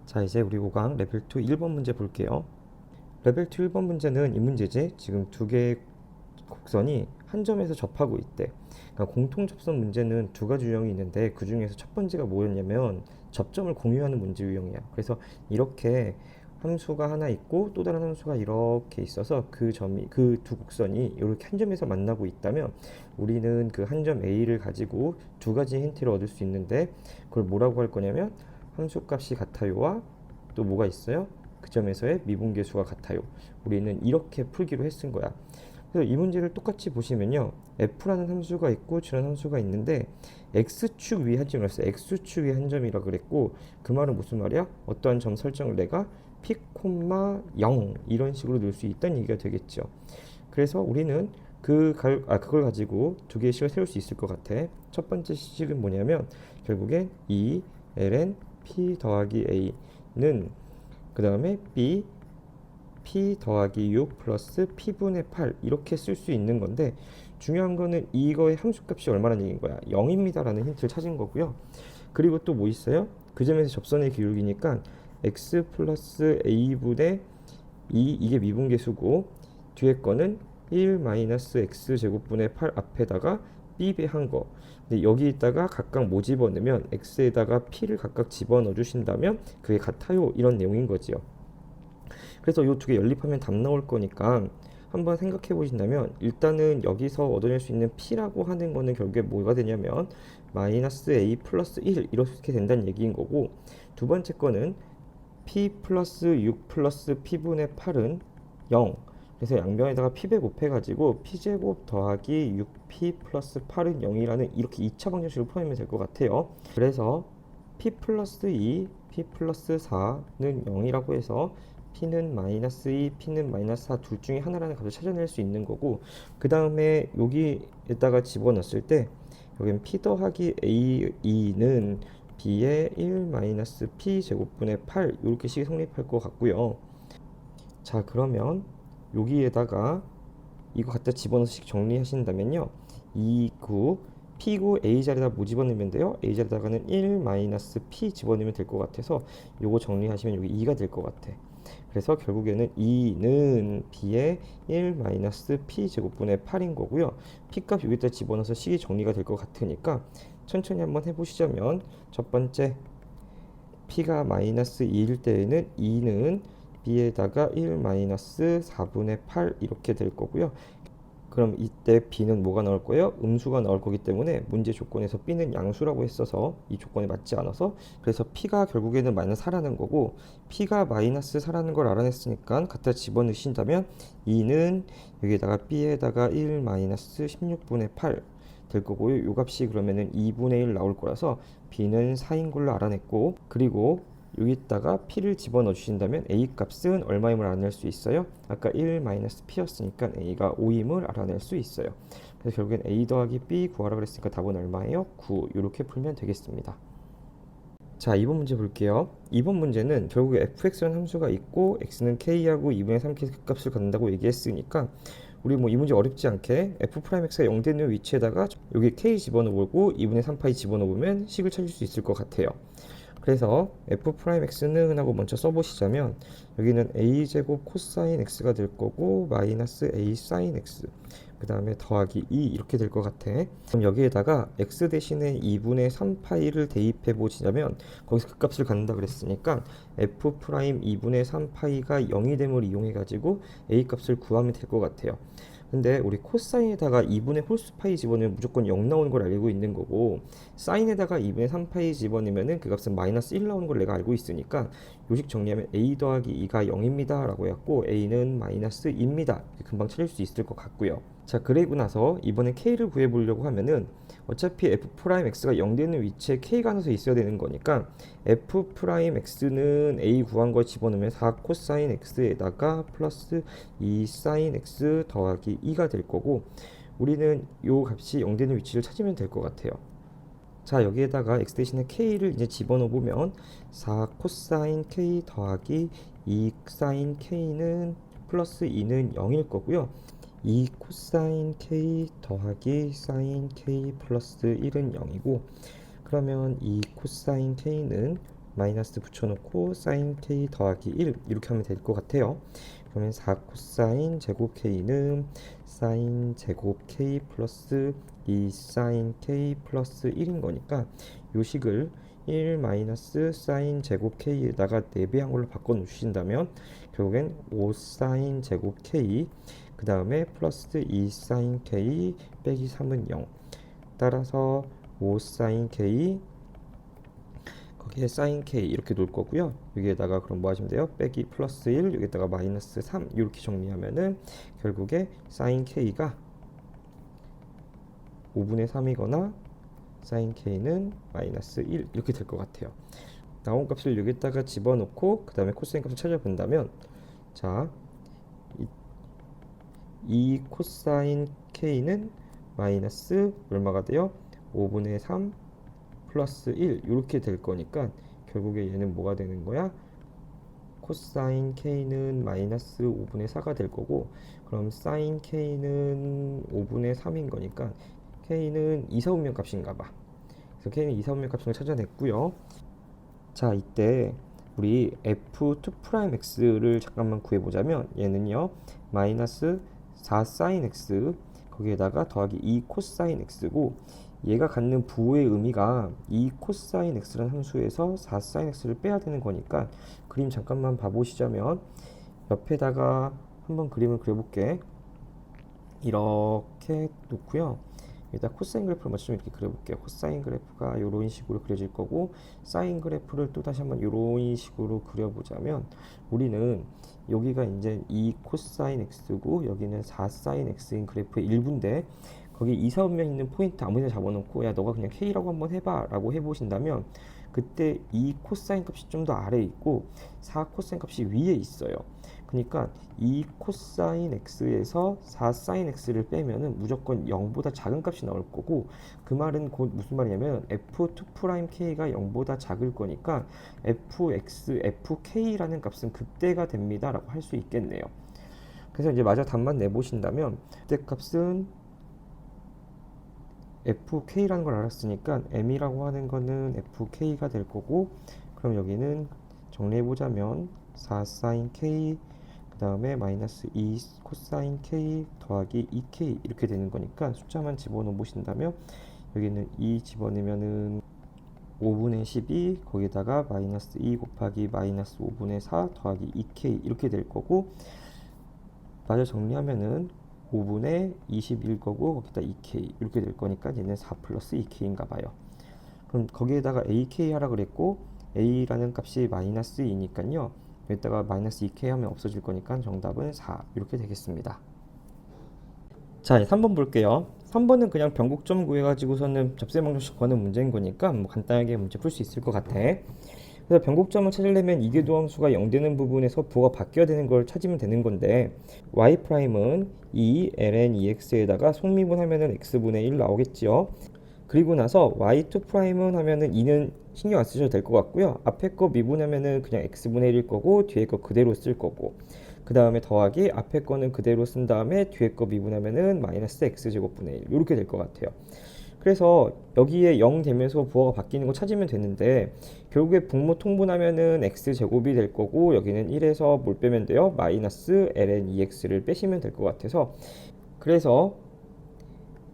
자, 이제 우리 5강 레벨 2 1번 문제 볼게요. 레벨 2 1번 문제는 이 문제지. 지금 두 개의 곡선이 한 점에서 접하고 있대. 그러니까 공통 접선 문제는 두 가지 유형이 있는데 그 중에서 첫 번째가 뭐였냐면 접점을 공유하는 문제 유형이야. 그래서 이렇게 함수가 하나 있고 또 다른 함수가 이렇게 있어서 그 두 곡선이 이렇게 한 점에서 만나고 있다면 우리는 그 한 점 A를 가지고 두 가지 힌트를 얻을 수 있는데 그걸 뭐라고 할 거냐면 함수 값이 같아요와 또 뭐가 있어요? 그 점에서의 미분계수가 같아요. 우리는 이렇게 풀기로 했은 거야. 그래서 이 문제를 똑같이 보시면요, f라는 함수가 있고 g라는 함수가 있는데 x축 위에 한 점이 있어요. x축 위에 한 점이라 그랬고, 그 말은 무슨 말이야? 어떠한 점 설정을 내가 p, 0 이런 식으로 넣을 수 있다는 얘기가 되겠죠. 그래서 우리는 그걸 가지고 두 개의 식을 세울 수 있을 것 같아. 첫 번째 식은 뭐냐면 결국엔 2 ln p 더하기 a는 그 다음에 b p 더하기 6 플러스 p분의 8 이렇게 쓸 수 있는 건데, 중요한 거는 이거의 함수값이 얼마나 얘기인 거야. 0입니다 라는 힌트를 찾은 거고요. 그리고 또 뭐 있어요? 그 점에서 접선의 기울기니까 x 플러스 a분의 2 이게 미분계수고, 뒤에 거는 1 마이너스 x 제곱분의 8 앞에다가 b배한 거. 근데 여기에다가 각각 뭐 집어넣으면 x에다가 p를 각각 집어넣어 주신다면 그게 같아요, 이런 내용인 거지요. 그래서 이 두 개 연립하면 답 나올 거니까 한번 생각해 보신다면, 일단은 여기서 얻어낼 수 있는 p라고 하는 거는 결국에 뭐가 되냐면 마이너스 a 플러스 1 이렇게 된다는 얘기인 거고, 두 번째 거는 p 플러스 6 플러스 p분의 8은 0. 그래서 양변에다가 p100 곱해가지고 p제곱 더하기 6p 플러스 8은 0이라는 이렇게 2차 방정식으로 풀어내면 될 것 같아요. 그래서 p 플러스 2, p 플러스 4는 0이라고 해서 p는 마이너스 2, p는 마이너스 4 둘 중에 하나라는 값을 찾아낼 수 있는 거고, 그 다음에 여기에다가 집어넣었을 때 여기는 p 더하기 a2는 b의 1 마이너스 p 제곱분의 8 이렇게 식이 성립할 것 같고요. 자, 그러면 여기에다가 이거 갖다 집어넣어서 식 정리하신다면요, 2구 p구 a 자리에다 뭐 집어넣으면 돼요? a 자리에다가는 1 마이너스 p 집어넣으면 될 것 같아서 요거 정리하시면 여기 2가 될 것 같아. 그래서 결국에는 2는 b의 1 마이너스 p 제곱분의 8인 거고요. p 값 여기다 집어넣어서 식이 정리가 될 것 같으니까 천천히 한번 해보시자면, 첫 번째 p가 마이너스 2일 때에는 2는 b에다가 1 마이너스 4분의 8 이렇게 될 거고요. 그럼 이때 b는 뭐가 나올 거예요? 음수가 나올 거기 때문에 문제 조건에서 b는 양수라고 했어서 이 조건에 맞지 않아서, 그래서 p가 결국에는 마이너스 4라는 거고, p가 마이너스 4라는 걸 알아냈으니까 갖다 집어넣으신다면 2는 여기에다가 b에다가 1 마이너스 16분의 8 될 거고요. 요 값이 그러면은 2분의 1 나올 거라서 b는 4인 걸로 알아냈고, 그리고 여기다가 p를 집어넣어 주신다면 a 값은 얼마임을 알아낼 수 있어요? 아까 1-p였으니까 a가 5임을 알아낼 수 있어요. 그래서 결국엔 a 더하기 b 구하라 그랬으니까 답은 얼마예요? 9. 이렇게 풀면 되겠습니다. 자, 2번 문제 볼게요. 2번 문제는 결국에 fx라는 함수가 있고 x는 k하고 2분의 3k 값을 갖는다고 얘기했으니까 우리 뭐 이 문제 어렵지 않게 f'x가 0 되는 위치에다가 여기 k 집어넣어보고 2분의 3파이 집어넣으면 식을 찾을 수 있을 것 같아요. 그래서 f'x는 하고 먼저 써보시자면 여기는 a제곱 코사인 x가 될 거고 마이너스 a 사인 x 그 다음에 더하기 2 이렇게 될 것 같아. 그럼 여기에다가 x 대신에 2분의 3파이를 대입해 보시자면 거기서 그 값을 갖는다 그랬으니까 f' 2분의 3파이가 0이 됨을 이용해 가지고 a 값을 구하면 될 것 같아요. 근데 우리 코사인에다가 2분의 홀수파이 집어넣으면 무조건 0 나오는 걸 알고 있는 거고, 사인에다가 2분의 3파이 집어넣으면 그 값은 마이너스 1 나오는 걸 내가 알고 있으니까 요식 정리하면 a 더하기 2가 0입니다 라고 해갖고 a는 마이너스 2입니다 금방 찾을 수 있을 것 같고요. 자, 그리고 나서 이번에 k를 구해보려고 하면은 어차피 f'x가 0 되는 위치에 k가 하나 더 있어야 되는 거니까 f'x는 a 구한 거 집어넣으면 4 코사인 x에다가 플러스 2 사인 x 더하기 2가 될 거고, 우리는 요 값이 0 되는 위치를 찾으면 될 것 같아요. 자, 여기에다가 x 대신에 k를 이제 집어넣어 보면 4 코사인 k 더하기 2 사인 k는 플러스 2는 0일 거고요. 2 코사인 k 더하기 사인 k 플러스 1은 0이고, 그러면 2 코사인 k는 마이너스 붙여놓고 사인 k 더하기 1 이렇게 하면 될 것 같아요. 그러면 4 코사인 제곱 k는 사인 제곱 k 플러스 2 사인 k 플러스 1인 거니까 요 식을 1 마이너스 사인 제곱 k에다가 4배한 걸로 바꿔 놓으신다면 결국엔 5 사인 제곱 k 그 다음에 플러스 2 사인 k 빼기 3은 0. 따라서 5 사인 k 거기에 사인 k 이렇게 놓을 거고요. 여기에다가 그럼 뭐 하시면 돼요? 빼기 플러스 1 여기다가 마이너스 3 이렇게 정리하면은 결국에 사인 k가 5분의 3이거나 사인 k는 마이너스 1 이렇게 될 것 같아요. 나온 값을 여기다가 집어넣고 그 다음에 코사인 값을 찾아본다면 자, 이 코사인 k는 마이너스 얼마가 돼요? 5분의 3 플러스 1 이렇게 될 거니까 결국에 얘는 뭐가 되는 거야? 코사인 k는 마이너스 5분의 4가 될 거고 그럼 사인 k는 5분의 3인 거니까 k는 2, 4분면 값인가 봐. 그래서 k는 2, 4분면 값을 찾아냈고요. 자, 이때 우리 f2'x를 잠깐만 구해보자면 얘는요 마이너스 4 사인 x 거기에다가 더하기 2 코사인 x고 얘가 갖는 부호의 의미가 2 코사인 x라는 함수에서 4 사인 x를 빼야 되는 거니까 그림 잠깐만 봐보시자면 옆에다가 한번 그림을 그려볼게. 이렇게 놓고요. 여기다 코사인 그래프를 맞추면 이렇게 그려볼게요. 코사인 그래프가 이런 식으로 그려질 거고 사인 그래프를 또 다시 한번 이런 식으로 그려보자면 우리는 여기가 이제 2 코사인 x고 여기는 4 사인 x인 그래프의 일부인데 거기 2, 4분면 있는 포인트 아무데나 잡아놓고 야 너가 그냥 k라고 한번 해봐 라고 해보신다면 그때 2 코사인 값이 좀 더 아래에 있고 4 코사인 값이 위에 있어요. 그러니까 2 코사인 x에서 4 사인 x를 빼면은 무조건 0보다 작은 값이 나올 거고 그 말은 곧 무슨 말이냐면 f2'k가 0보다 작을 거니까 fx, fk라는 값은 극대가 됩니다 라고 할 수 있겠네요. 그래서 이제 마저 답만 내보신다면 그때 값은 fk라는 걸 알았으니까 m이라고 하는 거는 fk가 될 거고 그럼 여기는 정리해보자면 4 사인 k 그 다음에 마이너스 2 코사인 k 더하기 2k 이렇게 되는 거니까 숫자만 집어넣어 보신다면 여기는 2 집어넣으면은 5분의 12 거기다가 마이너스 2 곱하기 마이너스 5분의 4 더하기 2k 이렇게 될 거고 마저 정리하면은 5분의 21 거고 거기다 2k 이렇게 될 거니까 얘는 4 플러스 2k인가 봐요. 그럼 거기에다가 ak 하라 그랬고 a라는 값이 마이너스 2니까요. 여기다가 마이너스 2k 하면 없어질 거니까 정답은 4 이렇게 되겠습니다. 자, 3번 볼게요. 3번은 그냥 변곡점 구해가지고서는 접셈방정식 구하는 문제인 거니까 뭐 간단하게 문제 풀 수 있을 것 같아. 그래서 변곡점을 찾으려면 이계도함수가 0되는 부분에서 부호가 바뀌어야 되는 걸 찾으면 되는 건데 y'은 2 ln 2x에다가 속미분하면은 x분의 1 나오겠지요. 그리고 나서 y2'은 하면은 2는 신경 안 쓰셔도 될 것 같고요. 앞에 거 미분하면은 그냥 x분의 1일 거고 뒤에 거 그대로 쓸 거고 그 다음에 더하기 앞에 거는 그대로 쓴 다음에 뒤에 거 미분하면은 마이너스 x제곱분의 1 이렇게 될 것 같아요. 그래서 여기에 0 되면서 부호가 바뀌는 거 찾으면 되는데 결국에 분모 통분하면은 x제곱이 될 거고 여기는 1에서 뭘 빼면 돼요? 마이너스 ln 2x를 빼시면 될 것 같아서 그래서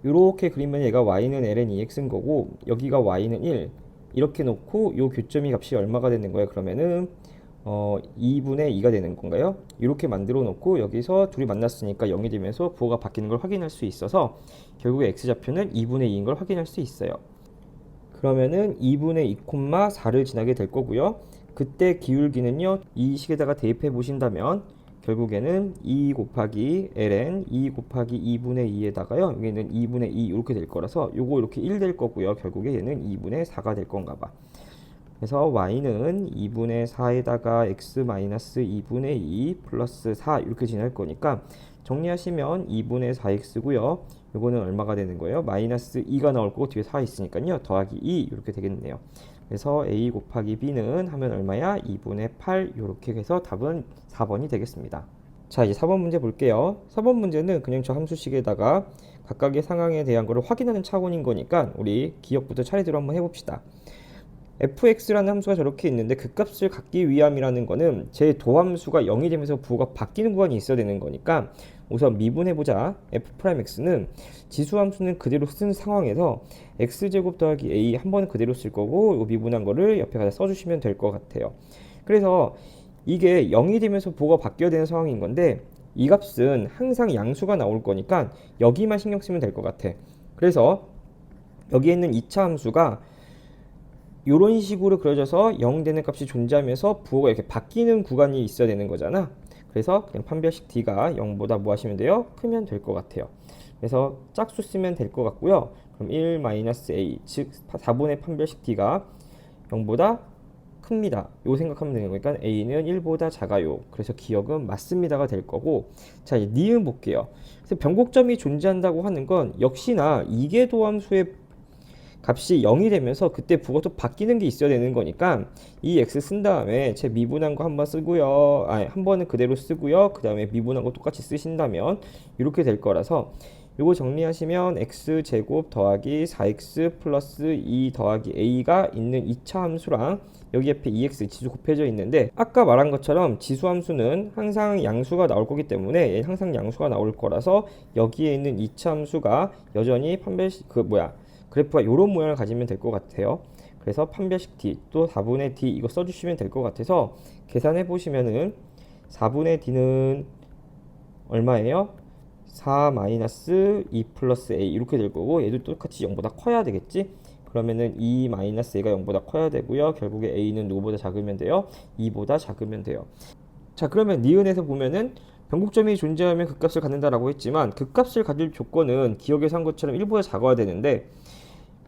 이렇게 그리면 얘가 y는 ln 2x인 거고 여기가 y는 1 이렇게 놓고 요 교점이 값이 얼마가 되는 거예요? 그러면은 2분의 2가 되는 건가요? 이렇게 만들어 놓고 여기서 둘이 만났으니까 0이 되면서 부호가 바뀌는 걸 확인할 수 있어서 결국에 x좌표는 2분의 2인 걸 확인할 수 있어요. 그러면은 2분의 2, 4를 지나게 될 거고요. 그때 기울기는요. 이 식에다가 대입해 보신다면 결국에는 2 곱하기 ln 2 곱하기 2분의 2에다가요. 여기는 2분의 2 이렇게 될 거라서 요거 이렇게 1 될 거고요. 결국에 얘는 2분의 4가 될 건가 봐. 그래서 y는 2분의 4에다가 x-2분의 2 플러스 4 이렇게 지날 거니까 정리하시면 2분의 4x고요. 요거는 얼마가 되는 거예요? 마이너스 2가 나올 거고 뒤에 4 있으니까요. 더하기 2 이렇게 되겠네요. 그래서 a 곱하기 b는 하면 얼마야? 2분의 8 이렇게 해서 답은 4번이 되겠습니다. 자, 이제 4번 문제 볼게요. 4번 문제는 그냥 저 함수식에다가 각각의 상황에 대한 거를 확인하는 차원인 거니까 우리 기억부터 차례대로 한번 해봅시다. fx라는 함수가 저렇게 있는데 그 값을 갖기 위함이라는 거는 제 도함수가 0이 되면서 부호가 바뀌는 구간이 있어야 되는 거니까 우선 미분해보자. f'x는 지수함수는 그대로 쓴 상황에서 x제곱 더하기 a 한 번은 그대로 쓸 거고 이 미분한 거를 옆에 가서 써주시면 될 것 같아요. 그래서 이게 0이 되면서 부호가 바뀌어야 되는 상황인 건데 이 값은 항상 양수가 나올 거니까 여기만 신경 쓰면 될 것 같아. 그래서 여기에 있는 2차 함수가 이런 식으로 그려져서 0 되는 값이 존재하면서 부호가 이렇게 바뀌는 구간이 있어야 되는 거잖아. 그래서 그냥 판별식 d가 0보다 뭐 하시면 돼요? 크면 될 것 같아요. 그래서 짝수 쓰면 될 것 같고요. 그럼 1-a, 즉 4분의 판별식 d가 0보다 큽니다. 요 생각하면 되는 거니까 a는 1보다 작아요. 그래서 기억은 맞습니다가 될 거고, 자 이제 니은 볼게요. 그래서 변곡점이 존재한다고 하는 건 역시나 이계도함수의 값이 0이 되면서 그때 부호가 또 바뀌는 게 있어야 되는 거니까 이 x 쓴 다음에 제 미분한 거 한번 쓰고요. 한 번은 그대로 쓰고요. 그 다음에 미분한 거 똑같이 쓰신다면 이렇게 될 거라서 요거 정리하시면 x제곱 더하기 4x 플러스 2 더하기 a가 있는 2차 함수랑 여기 옆에 2x 지수 곱해져 있는데 아까 말한 것처럼 지수 함수는 항상 양수가 나올 거기 때문에 항상 양수가 나올 거라서 여기에 있는 2차 함수가 여전히 그래프가 이런 모양을 가지면 될 것 같아요. 그래서 판별식 d 또 4분의 d 이거 써주시면 될 것 같아서 계산해 보시면은 4분의 d는 얼마예요? 4-2 플러스 a 이렇게 될 거고 얘도 똑같이 0보다 커야 되겠지? 그러면은 2-a가 0보다 커야 되고요. 결국에 a는 누구보다 작으면 돼요? 2보다 작으면 돼요. 자 그러면 니은에서 보면은 변곡점이 존재하면 그 값을 갖는다라고 했지만 그 값을 가질 조건은 기억에서 한 것처럼 1보다 작아야 되는데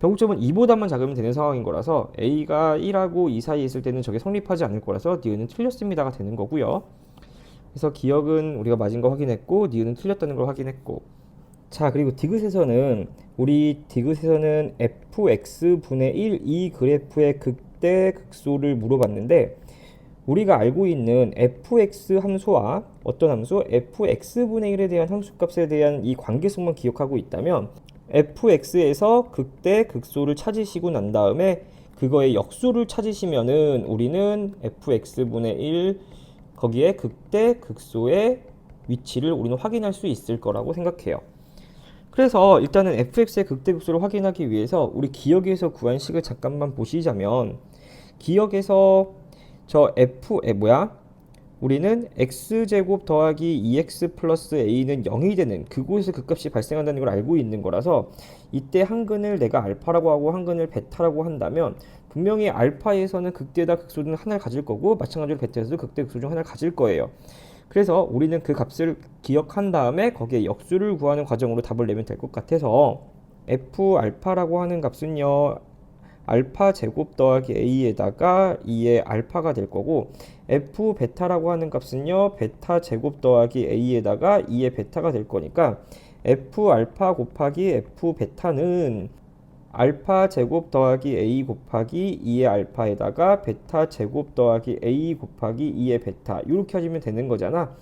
변곡점은 2보다만 작으면 되는 상황인 거라서 a가 1하고 2 사이에 있을 때는 저게 성립하지 않을 거라서 니은은 틀렸습니다가 되는 거고요. 그래서 기억은 우리가 맞은 거 확인했고 니은은 틀렸다는 걸 확인했고, 자 그리고 디귿에서는 fx분의 1 이 그래프의 극대 극소를 물어봤는데 우리가 알고 있는 fx 함수와 어떤 함수? fx분의 1에 대한 함수값에 대한 이 관계성만 기억하고 있다면 fx에서 극대 극소를 찾으시고 난 다음에 그거의 역수를 찾으시면은 우리는 fx분의 1 거기에 극대 극소의 위치를 우리는 확인할 수 있을 거라고 생각해요. 그래서 일단은 fx의 극대 극소를 확인하기 위해서 우리 기억에서 구한 식을 잠깐만 보시자면 기억에서 저 우리는 x제곱 더하기 2x 플러스 a는 0이 되는 그곳에서 그 값이 발생한다는 걸 알고 있는 거라서 이때 한근을 내가 알파라고 하고 한근을 베타라고 한다면 분명히 알파에서는 극대다 극소는 하나를 가질 거고 마찬가지로 베타에서도 극대 극소 중 하나를 가질 거예요. 그래서 우리는 그 값을 기억한 다음에 거기에 역수를 구하는 과정으로 답을 내면 될 것 같아서 f 알파라고 하는 값은요 알파 제곱 더하기 a에다가 2의 알파가 될 거고 f 베타라고 하는 값은요 베타 제곱 더하기 a에다가 2의 베타가 될 거니까 f 알파 곱하기 f 베타는 알파 제곱 더하기 a 곱하기 2의 알파에다가 베타 제곱 더하기 a 곱하기 2의 베타 이렇게 하시면 되는 거잖아.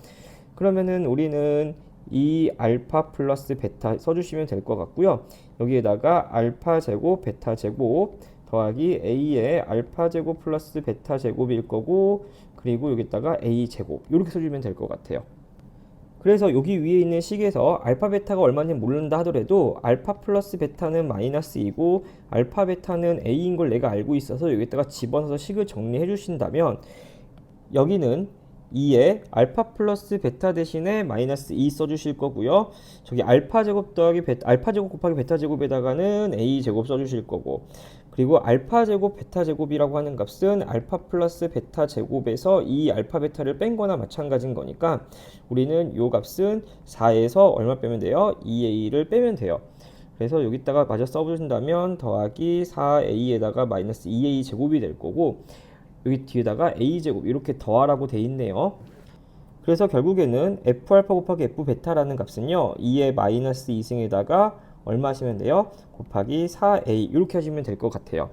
그러면은 우리는 이 알파 플러스 베타 써주시면 될 것 같고요. 여기에다가 알파 제곱 베타 제곱 더하기 a의 알파 제곱 플러스 베타 제곱일 거고 그리고 여기다가 a 제곱 이렇게 써주면 될 것 같아요. 그래서 여기 위에 있는 식에서 알파 베타가 얼마인지 모른다 하더라도 알파 플러스 베타는 마이너스 2고 알파 베타는 a인 걸 내가 알고 있어서 여기다가 집어넣어서 식을 정리해 주신다면 여기는 2에 알파 플러스 베타 대신에 마이너스 2 써주실 거고요. 저기 알파 제곱 곱하기 베타 제곱에다가는 a 제곱 써주실 거고 그리고 알파 제곱 베타 제곱이라고 하는 값은 알파 플러스 베타 제곱에서 이 알파 베타를 뺀 거나 마찬가지인 거니까 우리는 요 값은 4에서 얼마 빼면 돼요? 2a를 빼면 돼요. 그래서 여기다가 마저 써주신다면 더하기 4a에다가 마이너스 2a 제곱이 될 거고 여기 뒤에다가 a제곱 이렇게 더하라고 돼 있네요. 그래서 결국에는 f알파 곱하기 f베타라는 값은요 2의 마이너스 2승에다가 얼마 하시면 돼요? 곱하기 4a 이렇게 하시면 될 것 같아요.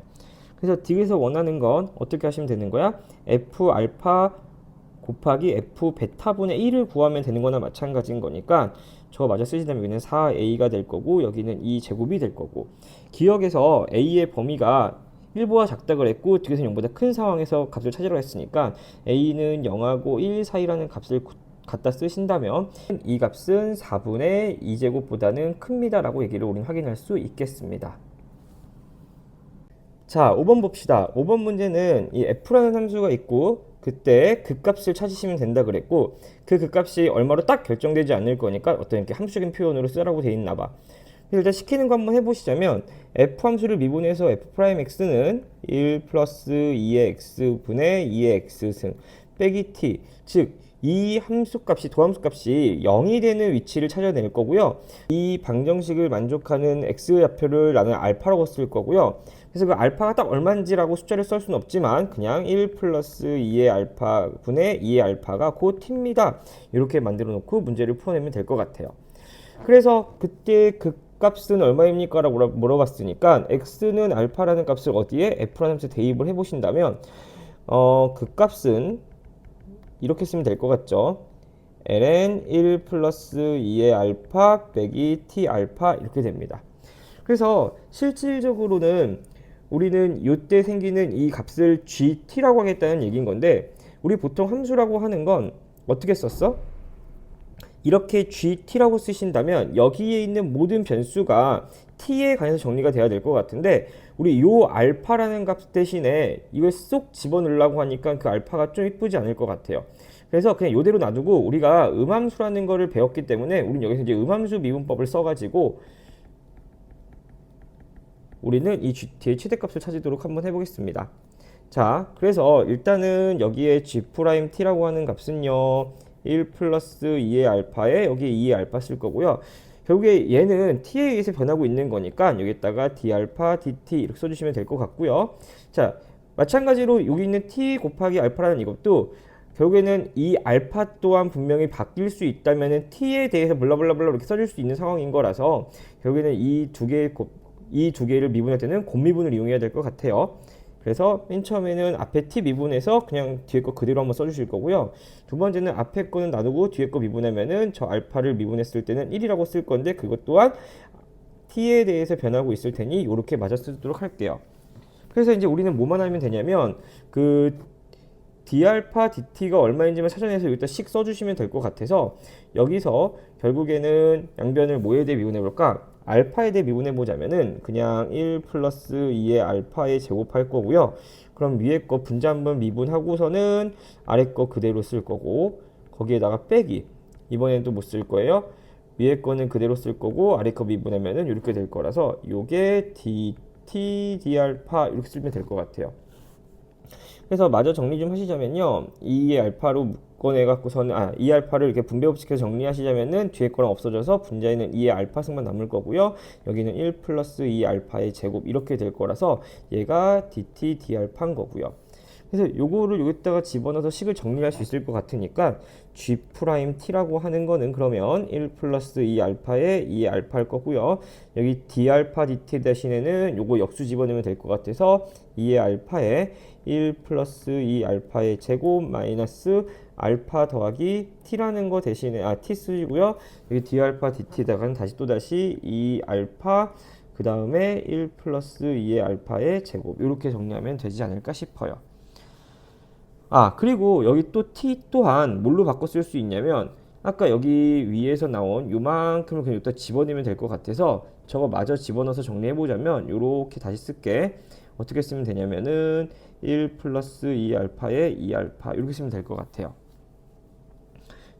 그래서 디귿에서 원하는 건 어떻게 하시면 되는 거야? f알파 곱하기 f베타분의 1을 구하면 되는 거나 마찬가지인 거니까 저거 마저 쓰시다면 여기는 4a가 될 거고 여기는 2제곱이 될 거고 기억에서 a의 범위가 1보다 작다 그랬고 뒤에서 0보다 큰 상황에서 값을 찾으라고 했으니까 a는 0하고 1 사이라는 값을 갖다 쓰신다면 이 값은 4분의 2제곱보다는 큽니다 라고 얘기를 우리는 확인할 수 있겠습니다. 자, 5번 봅시다. 5번 문제는 이 f라는 함수가 있고 그때 그 값을 찾으시면 된다 그랬고 그 값이 얼마로 딱 결정되지 않을 거니까 어떤 이렇게 함수적인 표현으로 쓰라고 돼 있나 봐. 일단 시키는 거 한번 해보시자면 f 함수를 미분해서 f'x는 1 플러스 2의 x분의 2의 x승 빼기 t, 즉 이 함수값이 도함수값이 0이 되는 위치를 찾아낼 거고요. 이 방정식을 만족하는 x좌표를 나는 알파라고 쓸 거고요. 그래서 그 알파가 딱 얼마인지라고 숫자를 쓸 수는 없지만 그냥 1 플러스 2의 알파 분의 2의 알파가 그 t입니다. 이렇게 만들어 놓고 문제를 풀어내면 될 것 같아요. 그래서 그때 그 값은 얼마입니까? 라고 물어봤으니까 x는 알파라는 값을 어디에 f라는 함수에 대입을 해보신다면 그 값은 이렇게 쓰면 될 것 같죠. ln 1 플러스 2의 알파 빼기 t 알파 이렇게 됩니다. 그래서 실질적으로는 우리는 이때 생기는 이 값을 gt라고 하겠다는 얘기인 건데 우리 보통 함수라고 하는 건 어떻게 썼어? 이렇게 gt라고 쓰신다면 여기에 있는 모든 변수가 t에 관해서 정리가 돼야 될 것 같은데 우리 요 알파라는 값 대신에 이걸 쏙 집어넣으려고 하니까 그 알파가 좀 이쁘지 않을 것 같아요. 그래서 그냥 이대로 놔두고 우리가 음함수라는 거를 배웠기 때문에 우리는 여기서 이제 음함수 미분법을 써가지고 우리는 이 gt의 최대값을 찾도록 한번 해보겠습니다. 자, 그래서 일단은 여기에 g't라고 하는 값은요 1 플러스 2의 알파에 여기에 2의 알파 쓸 거고요. 결국에 얘는 t에 의해서 변하고 있는 거니까 여기다가 d알파 dt 이렇게 써주시면 될 것 같고요. 자, 마찬가지로 여기 있는 t 곱하기 알파라는 이것도 결국에는 이 알파 또한 분명히 바뀔 수 있다면은 t에 대해서 블라블라블라 이렇게 써줄 수 있는 상황인 거라서 결국에는 이 두 개를 미분할 때는 곱미분을 이용해야 될 것 같아요. 그래서 맨 처음에는 앞에 t 미분해서 그냥 뒤에 거 그대로 한번 써주실 거고요. 두 번째는 앞에 거는 나누고 뒤에 거 미분하면은 저 알파를 미분했을 때는 1이라고 쓸 건데 그것 또한 t에 대해서 변하고 있을 테니 이렇게 맞아 쓰도록 할게요. 그래서 이제 우리는 뭐만 하면 되냐면 그 d알파 dt가 얼마인지만 찾아내서 여기다 씩 써주시면 될 것 같아서 여기서 결국에는 양변을 뭐에 대해 미분해 볼까? 알파에 대해 미분해 보자면은 그냥 1 플러스 2의 알파에 제곱할 거고요. 그럼 위에 거 분자 한번 미분하고서는 아래 거 그대로 쓸 거고 거기에다가 빼기 이번에는 또 뭐 쓸 거예요? 위에 거는 그대로 쓸 거고 아래 거 미분하면은 이렇게 될 거라서 요게 dt d알파 이렇게 쓰면 될 것 같아요. 그래서 마저 정리 좀 하시자면요. 2의 알파로 묶어내갖고서는 2 알파를 이렇게 분배법칙해서 정리하시자면은 뒤에 거랑 없어져서 분자에는 2의 알파 승만 남을 거고요. 여기는 1 플러스 2 알파의 제곱 이렇게 될 거라서 얘가 dt d 알파인 거고요. 그래서 요거를 여기다가 집어넣어서 식을 정리할 수 있을 것 같으니까 g't라고 하는 거는 그러면 1 플러스 2 알파에 2 알파일 거고요. 여기 d 알파 dt 대신에는 요거 역수 집어넣으면 될 것 같아서 2의 알파에 1 플러스 2 알파의 제곱 마이너스 알파 더하기 t라는 거 대신에 t 쓰시고요. 여기 d 알파 dt에다가는 다시 2 알파 그 다음에 1 플러스 2의 알파의 제곱 이렇게 정리하면 되지 않을까 싶어요. 그리고 여기 또 t 또한 뭘로 바꿔 쓸 수 있냐면 아까 여기 위에서 나온 요만큼을 그냥 여기다 집어넣으면 될 것 같아서 저거 마저 집어넣어서 정리해보자면 요렇게 다시 쓸게. 어떻게 쓰면 되냐면은 1 플러스 2 알파에 2 알파 이렇게 쓰면 될 것 같아요.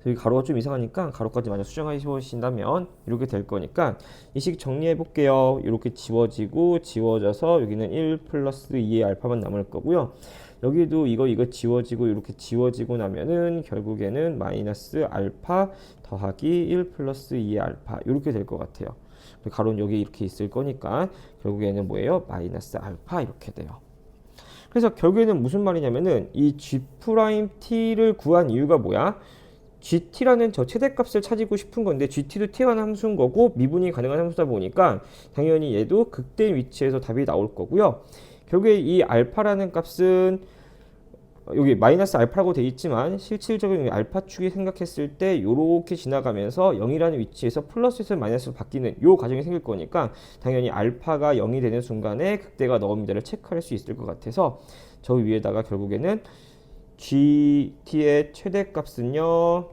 여기 가로가 좀 이상하니까 가로까지 마저 수정해 보신다면 이렇게 될 거니까 이 식 정리해 볼게요. 이렇게 지워져서 여기는 1 플러스 2의 알파만 남을 거고요. 여기도 이거 지워지고 이렇게 지워지고 나면은 결국에는 마이너스 알파 더하기 1 플러스 2의 알파 이렇게 될 것 같아요. 가로는 여기 이렇게 있을 거니까 결국에는 뭐예요? 마이너스 알파 이렇게 돼요. 그래서 결국에는 무슨 말이냐면은 이 g't를 구한 이유가 뭐야? gt라는 저 최대값을 찾고 싶은 건데 gt도 t가 함수인 거고 미분이 가능한 함수다 보니까 당연히 얘도 극대인 위치에서 답이 나올 거고요. 결국에 이 알파라는 값은 여기 마이너스 알파라고 돼 있지만 실질적으로 알파축이 생각했을 때 이렇게 지나가면서 0이라는 위치에서 플러스에서 마이너스로 바뀌는 이 과정이 생길 거니까 당연히 알파가 0이 되는 순간에 극대가 넣음이다를 체크할 수 있을 것 같아서 저 위에다가 결국에는 gt의 최대값은요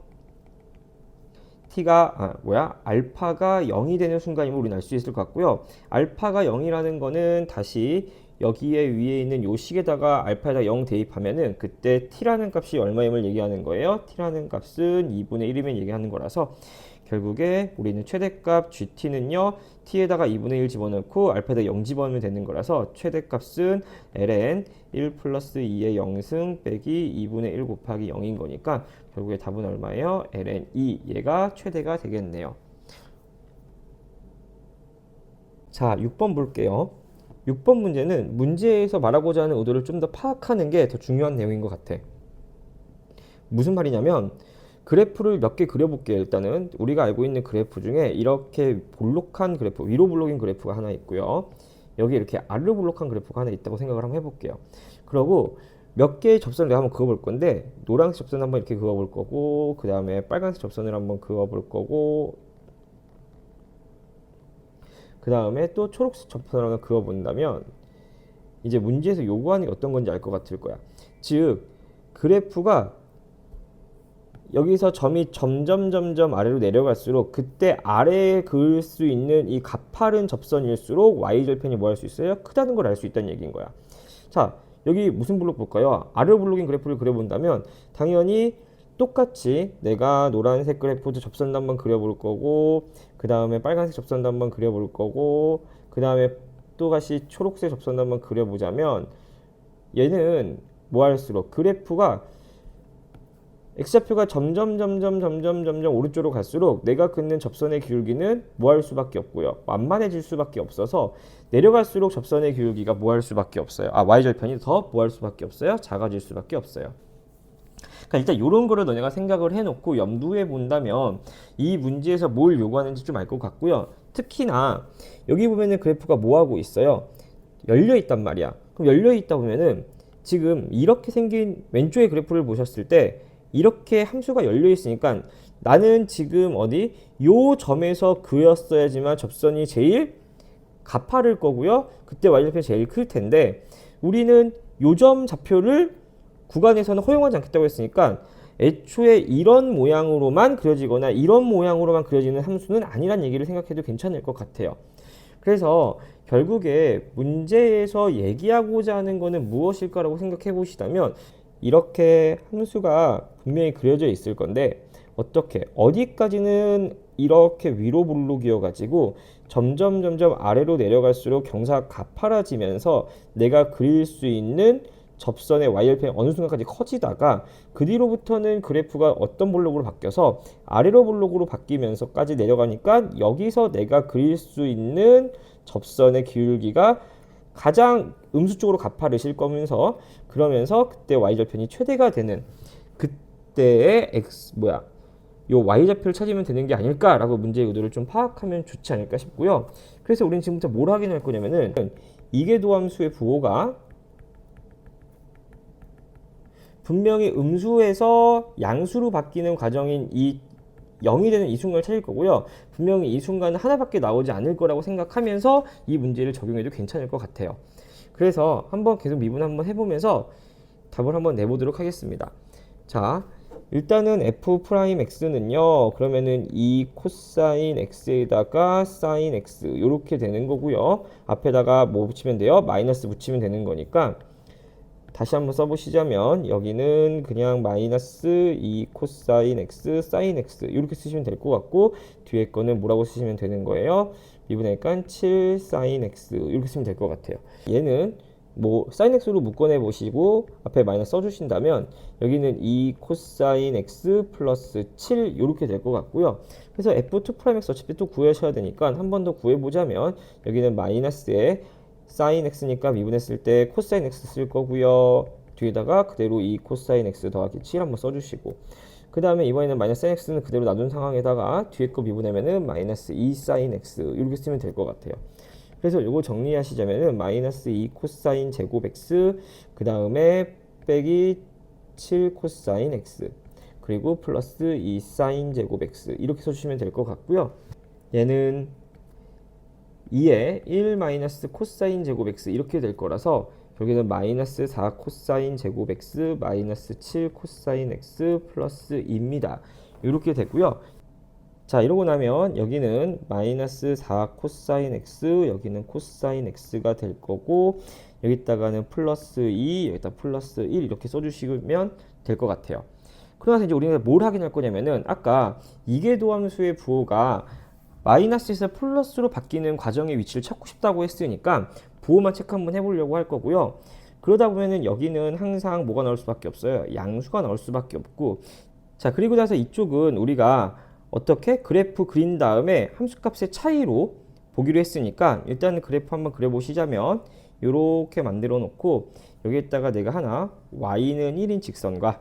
알파가 0이 되는 순간임을 우리는 알 수 있을 것 같고요. 알파가 0이라는 거는 다시 여기에 위에 있는 요 식에다가 알파에다 0 대입하면은 그때 t라는 값이 얼마임을 얘기하는 거예요. t라는 값은 2분의 1이면 얘기하는 거라서 결국에 우리는 최대값 gt는요 t에다가 2분의 1 집어넣고 알파에다 0 집어넣으면 되는 거라서 최대값은 ln 1 플러스 2의 0승 빼기 2분의 1 곱하기 0인 거니까 결국에 답은 얼마예요? ln 2 얘가 최대가 되겠네요. 자 6번 볼게요. 6번 문제는 문제에서 말하고자 하는 의도를 좀 더 파악하는 게 더 중요한 내용인 것 같아. 무슨 말이냐면 그래프를 몇 개 그려볼게요. 일단은 우리가 알고 있는 그래프 중에 이렇게 볼록한 그래프, 위로 볼록인 그래프가 하나 있고요. 여기 이렇게 아래로 볼록한 그래프가 하나 있다고 생각을 한번 해볼게요. 그러고 몇 개의 접선을 내가 한번 그어볼 건데 노란색 접선을 한번 이렇게 그어볼 거고 그 다음에 빨간색 접선을 한번 그어볼 거고 그 다음에 또 초록색 접선을 하나 그어본다면 이제 문제에서 요구하는 게 어떤 건지 알 것 같을 거야. 즉 그래프가 여기서 점이 점점 아래로 내려갈수록 그때 아래에 그을 수 있는 이 가파른 접선일수록 y절편이 뭐 할 수 있어요? 크다는 걸 알 수 있다는 얘기인 거야. 자, 여기 무슨 블록 볼까요? 아래 블록인 그래프를 그려본다면 당연히 똑같이 내가 노란색 그래프도 접선도 한번 그려볼 거고 그 다음에 빨간색 접선도 한번 그려볼 거고 그 다음에 또다시 초록색 접선도 한번 그려보자면 얘는 뭐 할수록 그래프가 x좌표가 점점 오른쪽으로 갈수록 내가 긋는 접선의 기울기는 뭐 할 수밖에 없고요. 완만해질 수밖에 없어서 내려갈수록 접선의 기울기가 뭐 할 수밖에 없어요. y절편이 더 뭐 할 수밖에 없어요. 작아질 수밖에 없어요. 그러니까 일단 이런 거를 너네가 생각을 해놓고 염두에 본다면 이 문제에서 뭘 요구하는지 좀 알 것 같고요. 특히나 여기 보면은 그래프가 뭐 하고 있어요. 열려 있단 말이야. 그럼 열려 있다 보면은 지금 이렇게 생긴 왼쪽의 그래프를 보셨을 때 이렇게 함수가 열려 있으니까 나는 지금 어디 요 점에서 그었어야지만 접선이 제일 가파를 거고요. 그때 y절편이 제일 클 텐데 우리는 요 점 좌표를 구간에서는 허용하지 않겠다고 했으니까 애초에 이런 모양으로만 그려지거나 이런 모양으로만 그려지는 함수는 아니란 얘기를 생각해도 괜찮을 것 같아요. 그래서 결국에 문제에서 얘기하고자 하는 거는 무엇일까라고 생각해 보시다면 이렇게 함수가 분명히 그려져 있을 건데 어떻게 어디까지는 이렇게 위로 볼록이어 가지고 점점 아래로 내려갈수록 경사가 가파라지면서 내가 그릴 수 있는 접선의 y절편이 어느 순간까지 커지다가 그 뒤로부터는 그래프가 어떤 볼록으로 바뀌어서 아래로 볼록으로 바뀌면서까지 내려가니까 여기서 내가 그릴 수 있는 접선의 기울기가 가장 음수 쪽으로 가파르실 거면서 그러면서 그때 y절편이 최대가 되는 그때의 요 y좌표를 찾으면 되는 게 아닐까라고 문제의 의도를 좀 파악하면 좋지 않을까 싶고요. 그래서 우리는 지금부터 뭘 확인할 거냐면은 이계도함수의 부호가 분명히 음수에서 양수로 바뀌는 과정인 이 0이 되는 이 순간을 찾을 거고요. 분명히 이 순간은 하나밖에 나오지 않을 거라고 생각하면서 이 문제를 적용해도 괜찮을 것 같아요. 그래서 한번 계속 미분 한번 해보면서 답을 한번 내보도록 하겠습니다. 자, 일단은 f'x는요. 그러면은 이 코사인 x에다가 사인 x 이렇게 되는 거고요. 앞에다가 뭐 붙이면 돼요? 마이너스 붙이면 되는 거니까 다시 한번 써보시자면 여기는 그냥 마이너스 2 코사인 x 사인 x 이렇게 쓰시면 될 것 같고 뒤에 거는 뭐라고 쓰시면 되는 거예요? 미분하니까 7 사인 x 이렇게 쓰면 될 것 같아요. 얘는 뭐 사인 x로 묶어내 보시고 앞에 마이너스 써주신다면 여기는 2 코사인 x 플러스 7 이렇게 될 것 같고요. 그래서 f2'x 어차피 또 구하셔야 되니까 한 번 더 구해보자면 여기는 마이너스에 사인 x니까 미분했을 때 코사인 x 쓸 거고요. 뒤에다가 그대로 2 코사인 x 더하기 7 한번 써주시고 그 다음에 이번에는 마이너스 사인 x는 그대로 놔둔 상황에다가 뒤에 거 미분하면은 마이너스 2 사인 x 이렇게 쓰면 될 것 같아요. 그래서 요거 정리하시자면은 마이너스 2 코사인 제곱 x 그 다음에 빼기 7 코사인 x 그리고 플러스 2 사인 제곱 x 이렇게 써주시면 될 것 같고요. 얘는 2에 1 마이너스 코사인 제곱 x 이렇게 될 거라서 여기는 마이너스 4 코사인 제곱 x 마이너스 7 코사인 x 플러스 2입니다. 이렇게 되고요. 자, 이러고 나면 여기는 마이너스 4 코사인 x 여기는 코사인 x가 될 거고 여기다가는 플러스 2 여기다 플러스 1 이렇게 써주시면 될 것 같아요. 그러면서 이제 우리가 뭘 확인할 거냐면은 아까 이계도함수의 부호가 마이너스에서 플러스로 바뀌는 과정의 위치를 찾고 싶다고 했으니까 부호만 체크 한번 해보려고 할 거고요. 그러다 보면은 여기는 항상 뭐가 나올 수밖에 없어요. 양수가 나올 수밖에 없고. 자, 그리고 나서 이쪽은 우리가 어떻게 그래프 그린 다음에 함수값의 차이로 보기로 했으니까 일단 그래프 한번 그려보시자면 이렇게 만들어 놓고 여기에다가 내가 하나 y는 1인 직선과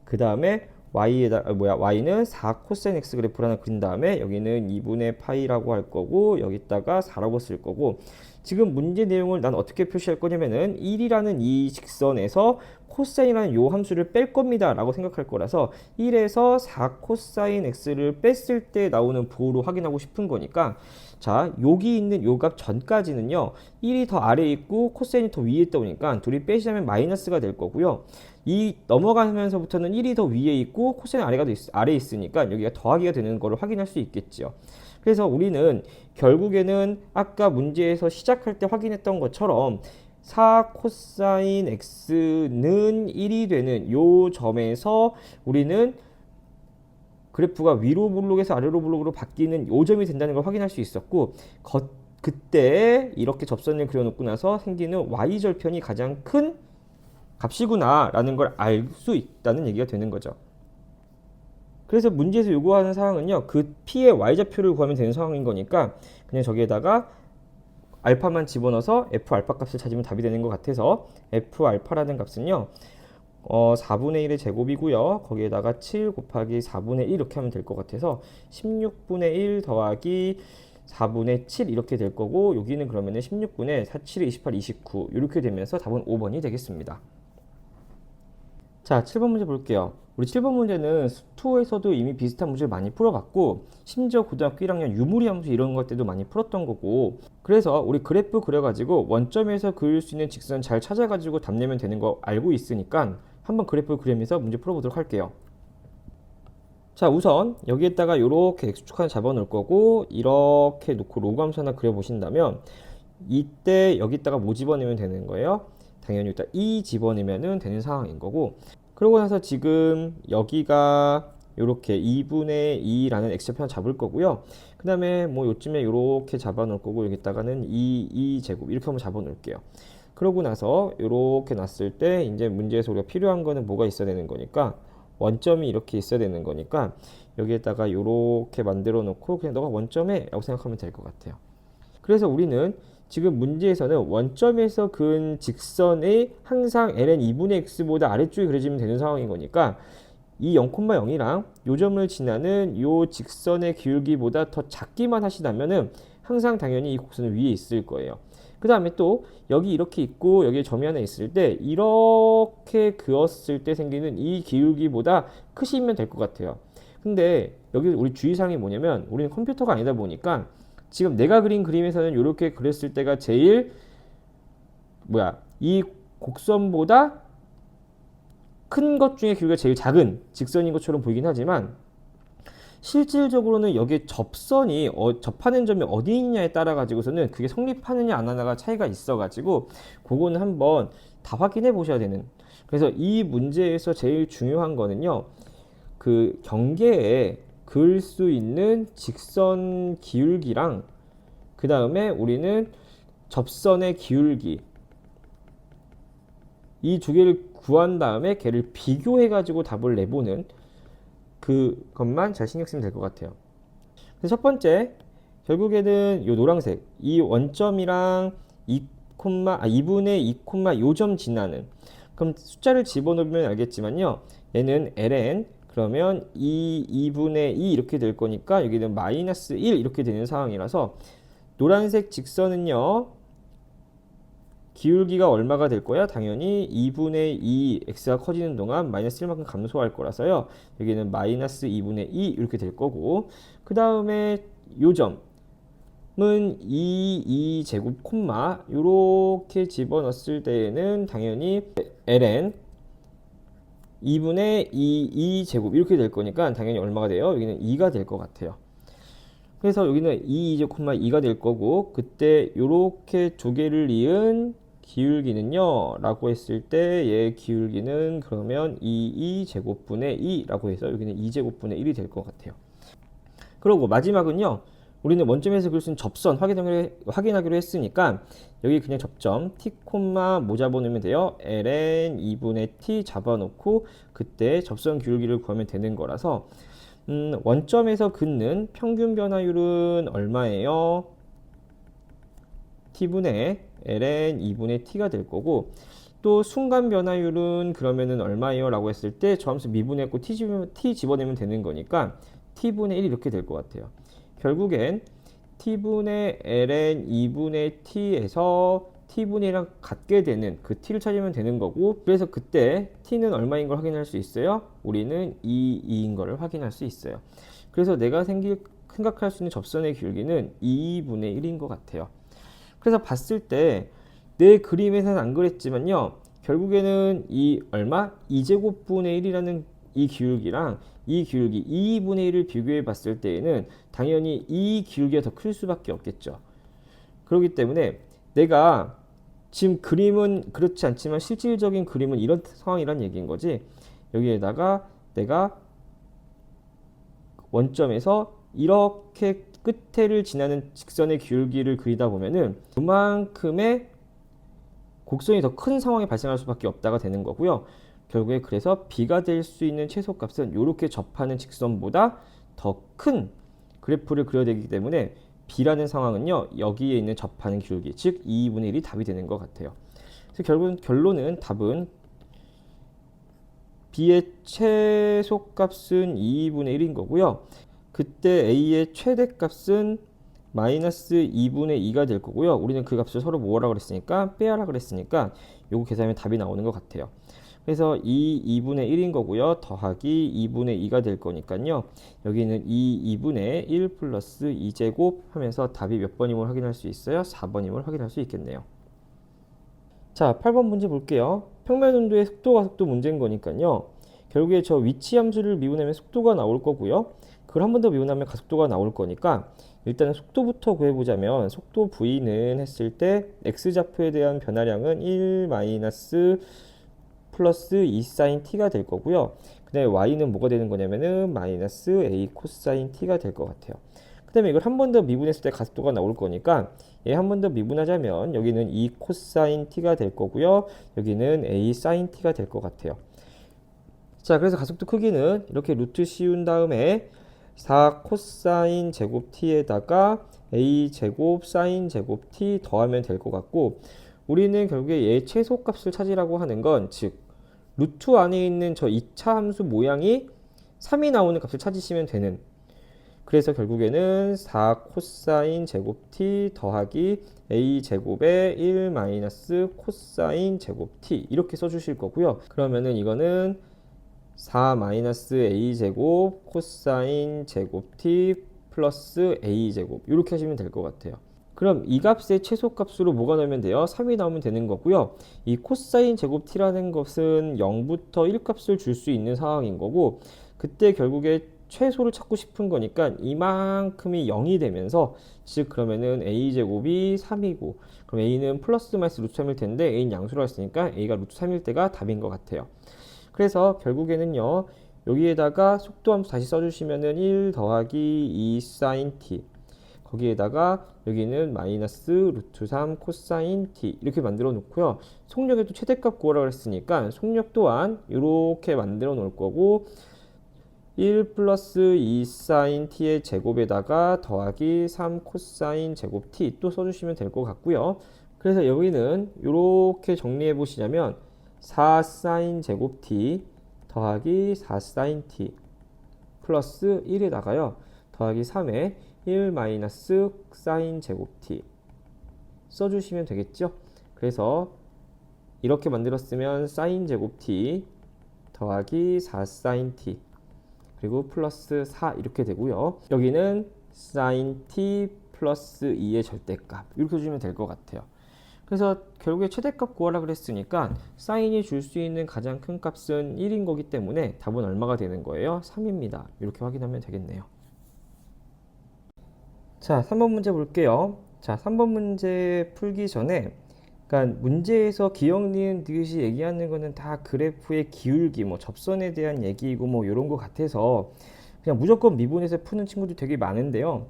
그 다음에 y는 4 코사인 x 그래프를 하나 그린 다음에 여기는 2분의 파이라고 할 거고 여기다가 4라고 쓸 거고 지금 문제 내용을 난 어떻게 표시할 거냐면은 1이라는 이 직선에서 코사인이라는 요 함수를 뺄 겁니다 라고 생각할 거라서 1에서 4 코사인 x를 뺐을 때 나오는 부호로 확인하고 싶은 거니까 자, 여기 있는 요 값 전까지는요 1이 더 아래에 있고 코사인이 더 위에 있다 보니까 둘이 빼시자면 마이너스가 될 거고요. 이 넘어가면서부터는 1이 더 위에 있고 코사인 아래에 있으니까 여기가 더하기가 되는 거를 확인할 수 있겠죠. 그래서 우리는 결국에는 아까 문제에서 시작할 때 확인했던 것처럼 4 코사인 x는 1이 되는 요 점에서 우리는 그래프가 위로 블록에서 아래로 블록으로 바뀌는 요 점이 된다는 걸 확인할 수 있었고 그때 이렇게 접선을 그려놓고 나서 생기는 y절편이 가장 큰 값이구나 라는 걸 알 수 있다는 얘기가 되는 거죠. 그래서 문제에서 요구하는 사항은요 그 p의 y좌표를 구하면 되는 상황인 거니까 그냥 저기에다가 알파만 집어넣어서 f 알파 값을 찾으면 답이 되는 것 같아서 f 알파라는 값은요 4분의 1의 제곱이고요 거기에다가 7 곱하기 4분의 1 이렇게 하면 될 것 같아서 16분의 1 더하기 4분의 7 이렇게 될 거고 여기는 그러면은 16분의 4, 7, 28, 29 이렇게 되면서 답은 5번이 되겠습니다. 자, 7번 문제 볼게요. 우리 7번 문제는 수2에서도 이미 비슷한 문제를 많이 풀어봤고 심지어 고등학교 1학년 유무리 함수 이런 것 때도 많이 풀었던 거고 그래서 우리 그래프 그려가지고 원점에서 그릴 수 있는 직선 잘 찾아가지고 답 내면 되는 거 알고 있으니까 한번 그래프 그리면서 문제 풀어보도록 할게요. 자, 우선 여기에다가 이렇게 x축 하나 잡아 놓을 거고 이렇게 놓고 로그 함수 하나 그려보신다면 이때 여기다가 뭐 집어내면 되는 거예요? 당연히 일단 2 집어내면 되는 상황인 거고 그러고 나서 지금 여기가 이렇게 2분의 2라는 x좌표 잡을 거고요. 그 다음에 뭐 요쯤에 이렇게 잡아 놓을 거고 여기다가는 2제곱 이렇게 한번 잡아 놓을게요. 그러고 나서 이렇게 놨을 때 이제 문제에서 우리가 필요한 거는 뭐가 있어야 되는 거니까 원점이 이렇게 있어야 되는 거니까 여기에다가 이렇게 만들어 놓고 그냥 너가 원점에 라고 생각하면 될 것 같아요. 그래서 우리는 지금 문제에서는 원점에서 그은 직선의 항상 ln 2분의 x보다 아래쪽에 그려지면 되는 상황인 거니까 이 0,0이랑 요 점을 지나는 요 직선의 기울기보다 더 작기만 하시다면은 항상 당연히 이 곡선은 위에 있을 거예요. 그 다음에 또 여기 이렇게 있고 여기에 점이 하나 있을 때 이렇게 그었을 때 생기는 이 기울기보다 크시면 될 것 같아요. 근데 여기 우리 주의사항이 뭐냐면 우리는 컴퓨터가 아니다 보니까 지금 내가 그린 그림에서는 이렇게 그렸을 때가 제일 이 곡선보다 큰 것 중에 기울기가 제일 작은 직선인 것처럼 보이긴 하지만 실질적으로는 여기에 접선이 접하는 점이 어디 있냐에 따라 가지고서는 그게 성립하느냐 안 하느냐가 차이가 있어 가지고 그거는 한번 다 확인해 보셔야 되는. 그래서 이 문제에서 제일 중요한 거는요 그 경계에 그을 수 있는 직선 기울기랑 그 다음에 우리는 접선의 기울기 이 두 개를 구한 다음에 걔를 비교해 가지고 답을 내보는 그것만 잘 신경 쓰면 될 것 같아요. 그래서 첫 번째 결국에는 요 노란색 이 원점이랑 2분의 2, 요 점 지나는 그럼 숫자를 집어넣으면 알겠지만요 얘는 ln 그러면 2분의 2 이렇게 될 거니까 여기는 마이너스 1 이렇게 되는 상황이라서 노란색 직선은요 기울기가 얼마가 될 거야? 당연히 2분의 2 x가 커지는 동안 마이너스 1만큼 감소할 거라서요. 여기는 마이너스 2분의 2 이렇게 될 거고, 그 다음에 요 점은 2제곱 콤마 요렇게 집어넣었을 때에는 당연히 ln 2분의 2제곱 이렇게 될 거니까 당연히 얼마가 돼요? 여기는 2가 될 것 같아요. 그래서 여기는 2제곱 콤마 2가 될 거고, 그때 요렇게 두 개를 이은 기울기는요 라고 했을 때 얘 기울기는 그러면 2제곱분의 2 라고 해서 여기는 2제곱분의 1이 될 것 같아요. 그리고 마지막은요, 우리는 원점에서 그릴 수 있는 접선 확인하기로 했으니까 여기 그냥 접점 t, 뭐 잡아놓으면 돼요. ln 2분의 t 잡아놓고 그때 접선 기울기를 구하면 되는 거라서 원점에서 긋는 평균 변화율은 얼마예요? t분의 ln 2분의 t가 될 거고, 또 순간 변화율은 그러면은 얼마예요? 라고 했을 때 저 함수 미분했고 t 집어내면 되는 거니까 t분의 1 이렇게 될 것 같아요. 결국엔 t분의 ln 2분의 t에서 t분의 1이랑 같게 되는 그 t를 찾으면 되는 거고, 그래서 그때 t는 얼마인 걸 확인할 수 있어요? 우리는 2인 거를 확인할 수 있어요. 그래서 내가 생각할 수 있는 접선의 기울기는 2분의 1인 것 같아요. 그래서 봤을 때 내 그림에서는 안 그랬지만요, 결국에는 이 얼마? 2제곱분의 1이라는 이 기울기랑 이 기울기 2분의 1을 비교해 봤을 때에는 당연히 이 기울기가 더 클 수밖에 없겠죠. 그렇기 때문에 내가 지금 그림은 그렇지 않지만 실질적인 그림은 이런 상황이란 얘기인 거지. 여기에다가 내가 원점에서 이렇게 끝에를 지나는 직선의 기울기를 그리다 보면은 그만큼의 곡선이 더 큰 상황이 발생할 수밖에 없다가 되는 거고요. 결국에 그래서 b가 될 수 있는 최소값은 이렇게 접하는 직선보다 더 큰 그래프를 그려야 되기 때문에 b라는 상황은요, 여기에 있는 접하는 기울기, 즉 2분의 1이 답이 되는 것 같아요. 그래서 결국은 결론은 답은 b의 최소값은 2분의 1인 거고요. 그때 a의 최대값은 마이너스 2분의 2가 될 거고요. 우리는 그 값을 서로 뭐라 그랬으니까 빼야라 그랬으니까 요거 계산하면 답이 나오는 것 같아요. 그래서 2분의 1인 거고요. 더하기 2분의 2가 될 거니까요. 여기는 2분의 1 플러스 2제곱 하면서 답이 몇 번임을 확인할 수 있어요? 4번임을 확인할 수 있겠네요. 자, 8번 문제 볼게요. 평면 운도의 속도가 속도 문제인 거니까요. 결국에 저 위치 함수를 미분하면 속도가 나올 거고요. 그걸 한 번 더 미분하면 가속도가 나올 거니까 일단은 속도부터 구해보자면, 속도 v는 했을 때 x좌표에 대한 변화량은 1 마이너스 플러스 2 사인 t가 될 거고요. 그 다음에 y는 뭐가 되는 거냐면은 마이너스 a 코사인 t가 될 것 같아요. 그 다음에 이걸 한 번 더 미분했을 때 가속도가 나올 거니까 얘 한 번 더 미분하자면 여기는 2 코사인 t가 될 거고요. 여기는 a 사인 t가 될 것 같아요. 자, 그래서 가속도 크기는 이렇게 루트 씌운 다음에 4 코사인 제곱 t에다가 a 제곱 사인 제곱 t 더하면 될 것 같고, 우리는 결국에 얘 최소값을 찾으라고 하는 건, 즉 루트 안에 있는 저 2차 함수 모양이 3이 나오는 값을 찾으시면 되는, 그래서 결국에는 4 코사인 제곱 t 더하기 a 제곱에 1 마이너스 코사인 제곱 t 이렇게 써주실 거고요. 그러면은 이거는 4 마이너스 a 제곱 코사인 제곱 t 플러스 a 제곱 이렇게 하시면 될 것 같아요. 그럼 이 값의 최소값으로 뭐가 나오면 돼요? 3이 나오면 되는 거고요. 이 코사인 제곱 t라는 것은 0부터 1 값을 줄 수 있는 상황인 거고, 그때 결국에 최소를 찾고 싶은 거니까 이만큼이 0이 되면서, 즉 그러면은 a 제곱이 3이고, 그럼 a는 플러스 마이너스 루트 3일 텐데 a는 양수로 했으니까 a가 루트 3일 때가 답인 것 같아요. 그래서 결국에는요, 여기에다가 속도 함수 다시 써주시면은 1 더하기 2 사인 t, 거기에다가 여기는 마이너스 루트 3 코사인 t 이렇게 만들어 놓고요. 속력에도 최대값 구하라고 했으니까 속력 또한 이렇게 만들어 놓을 거고, 1 플러스 2 사인 t의 제곱에다가 더하기 3 코사인 제곱 t 또 써주시면 될 것 같고요. 그래서 여기는 이렇게 정리해 보시자면 4 사인 제곱 t 더하기 4 사인 t 플러스 1에다가요 더하기 3에 1 마이너스 사인 제곱 t 써주시면 되겠죠. 그래서 이렇게 만들었으면 사인 제곱 t 더하기 4 사인 t 그리고 플러스 4 이렇게 되고요. 여기는 사인 t 플러스 2의 절대값 이렇게 주면 될 것 같아요. 그래서 결국에 최대값 구하라 그랬으니까 사인이 줄 수 있는 가장 큰 값은 1인 거기 때문에 답은 얼마가 되는 거예요? 3입니다. 이렇게 확인하면 되겠네요. 자, 3번 문제 볼게요. 자, 3번 문제 풀기 전에 그러니까 문제에서 기억, 니은, 디귿이 얘기하는 거는 다 그래프의 기울기, 뭐 접선에 대한 얘기이고 뭐 이런 거 같아서 그냥 무조건 미분해서 푸는 친구들 되게 많은데요.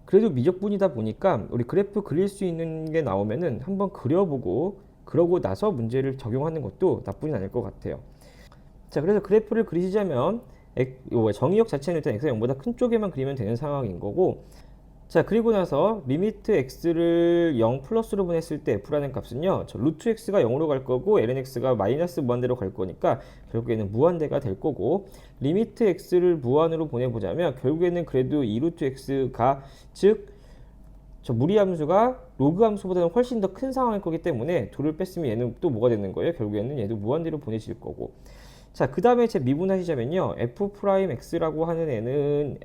그래도 미적분이다 보니까 우리 그래프 그릴 수 있는 게 나오면은 한번 그려보고 그러고 나서 문제를 적용하는 것도 나쁘진 않을 것 같아요. 자, 그래서 그래프를 그리시자면 정의역 자체는 일단 x가 0보다 큰 쪽에만 그리면 되는 상황인 거고, 자, 그리고 나서 리미트 x를 0 플러스로 보냈을 때 f라는 값은요, 저 루트 x가 0으로 갈 거고 ln x가 마이너스 무한대로 갈 거니까 결국에는 무한대가 될 거고, 리미트 x를 무한으로 보내보자면 결국에는 그래도 2루트 x가 즉 저 무리함수가 로그 함수보다는 훨씬 더 큰 상황일 거기 때문에 둘을 뺐으면 얘는 또 뭐가 되는 거예요? 결국에는 얘도 무한대로 보내질 거고. 자, 그 다음에 제 미분하시자면요, f'x라고 하는 애는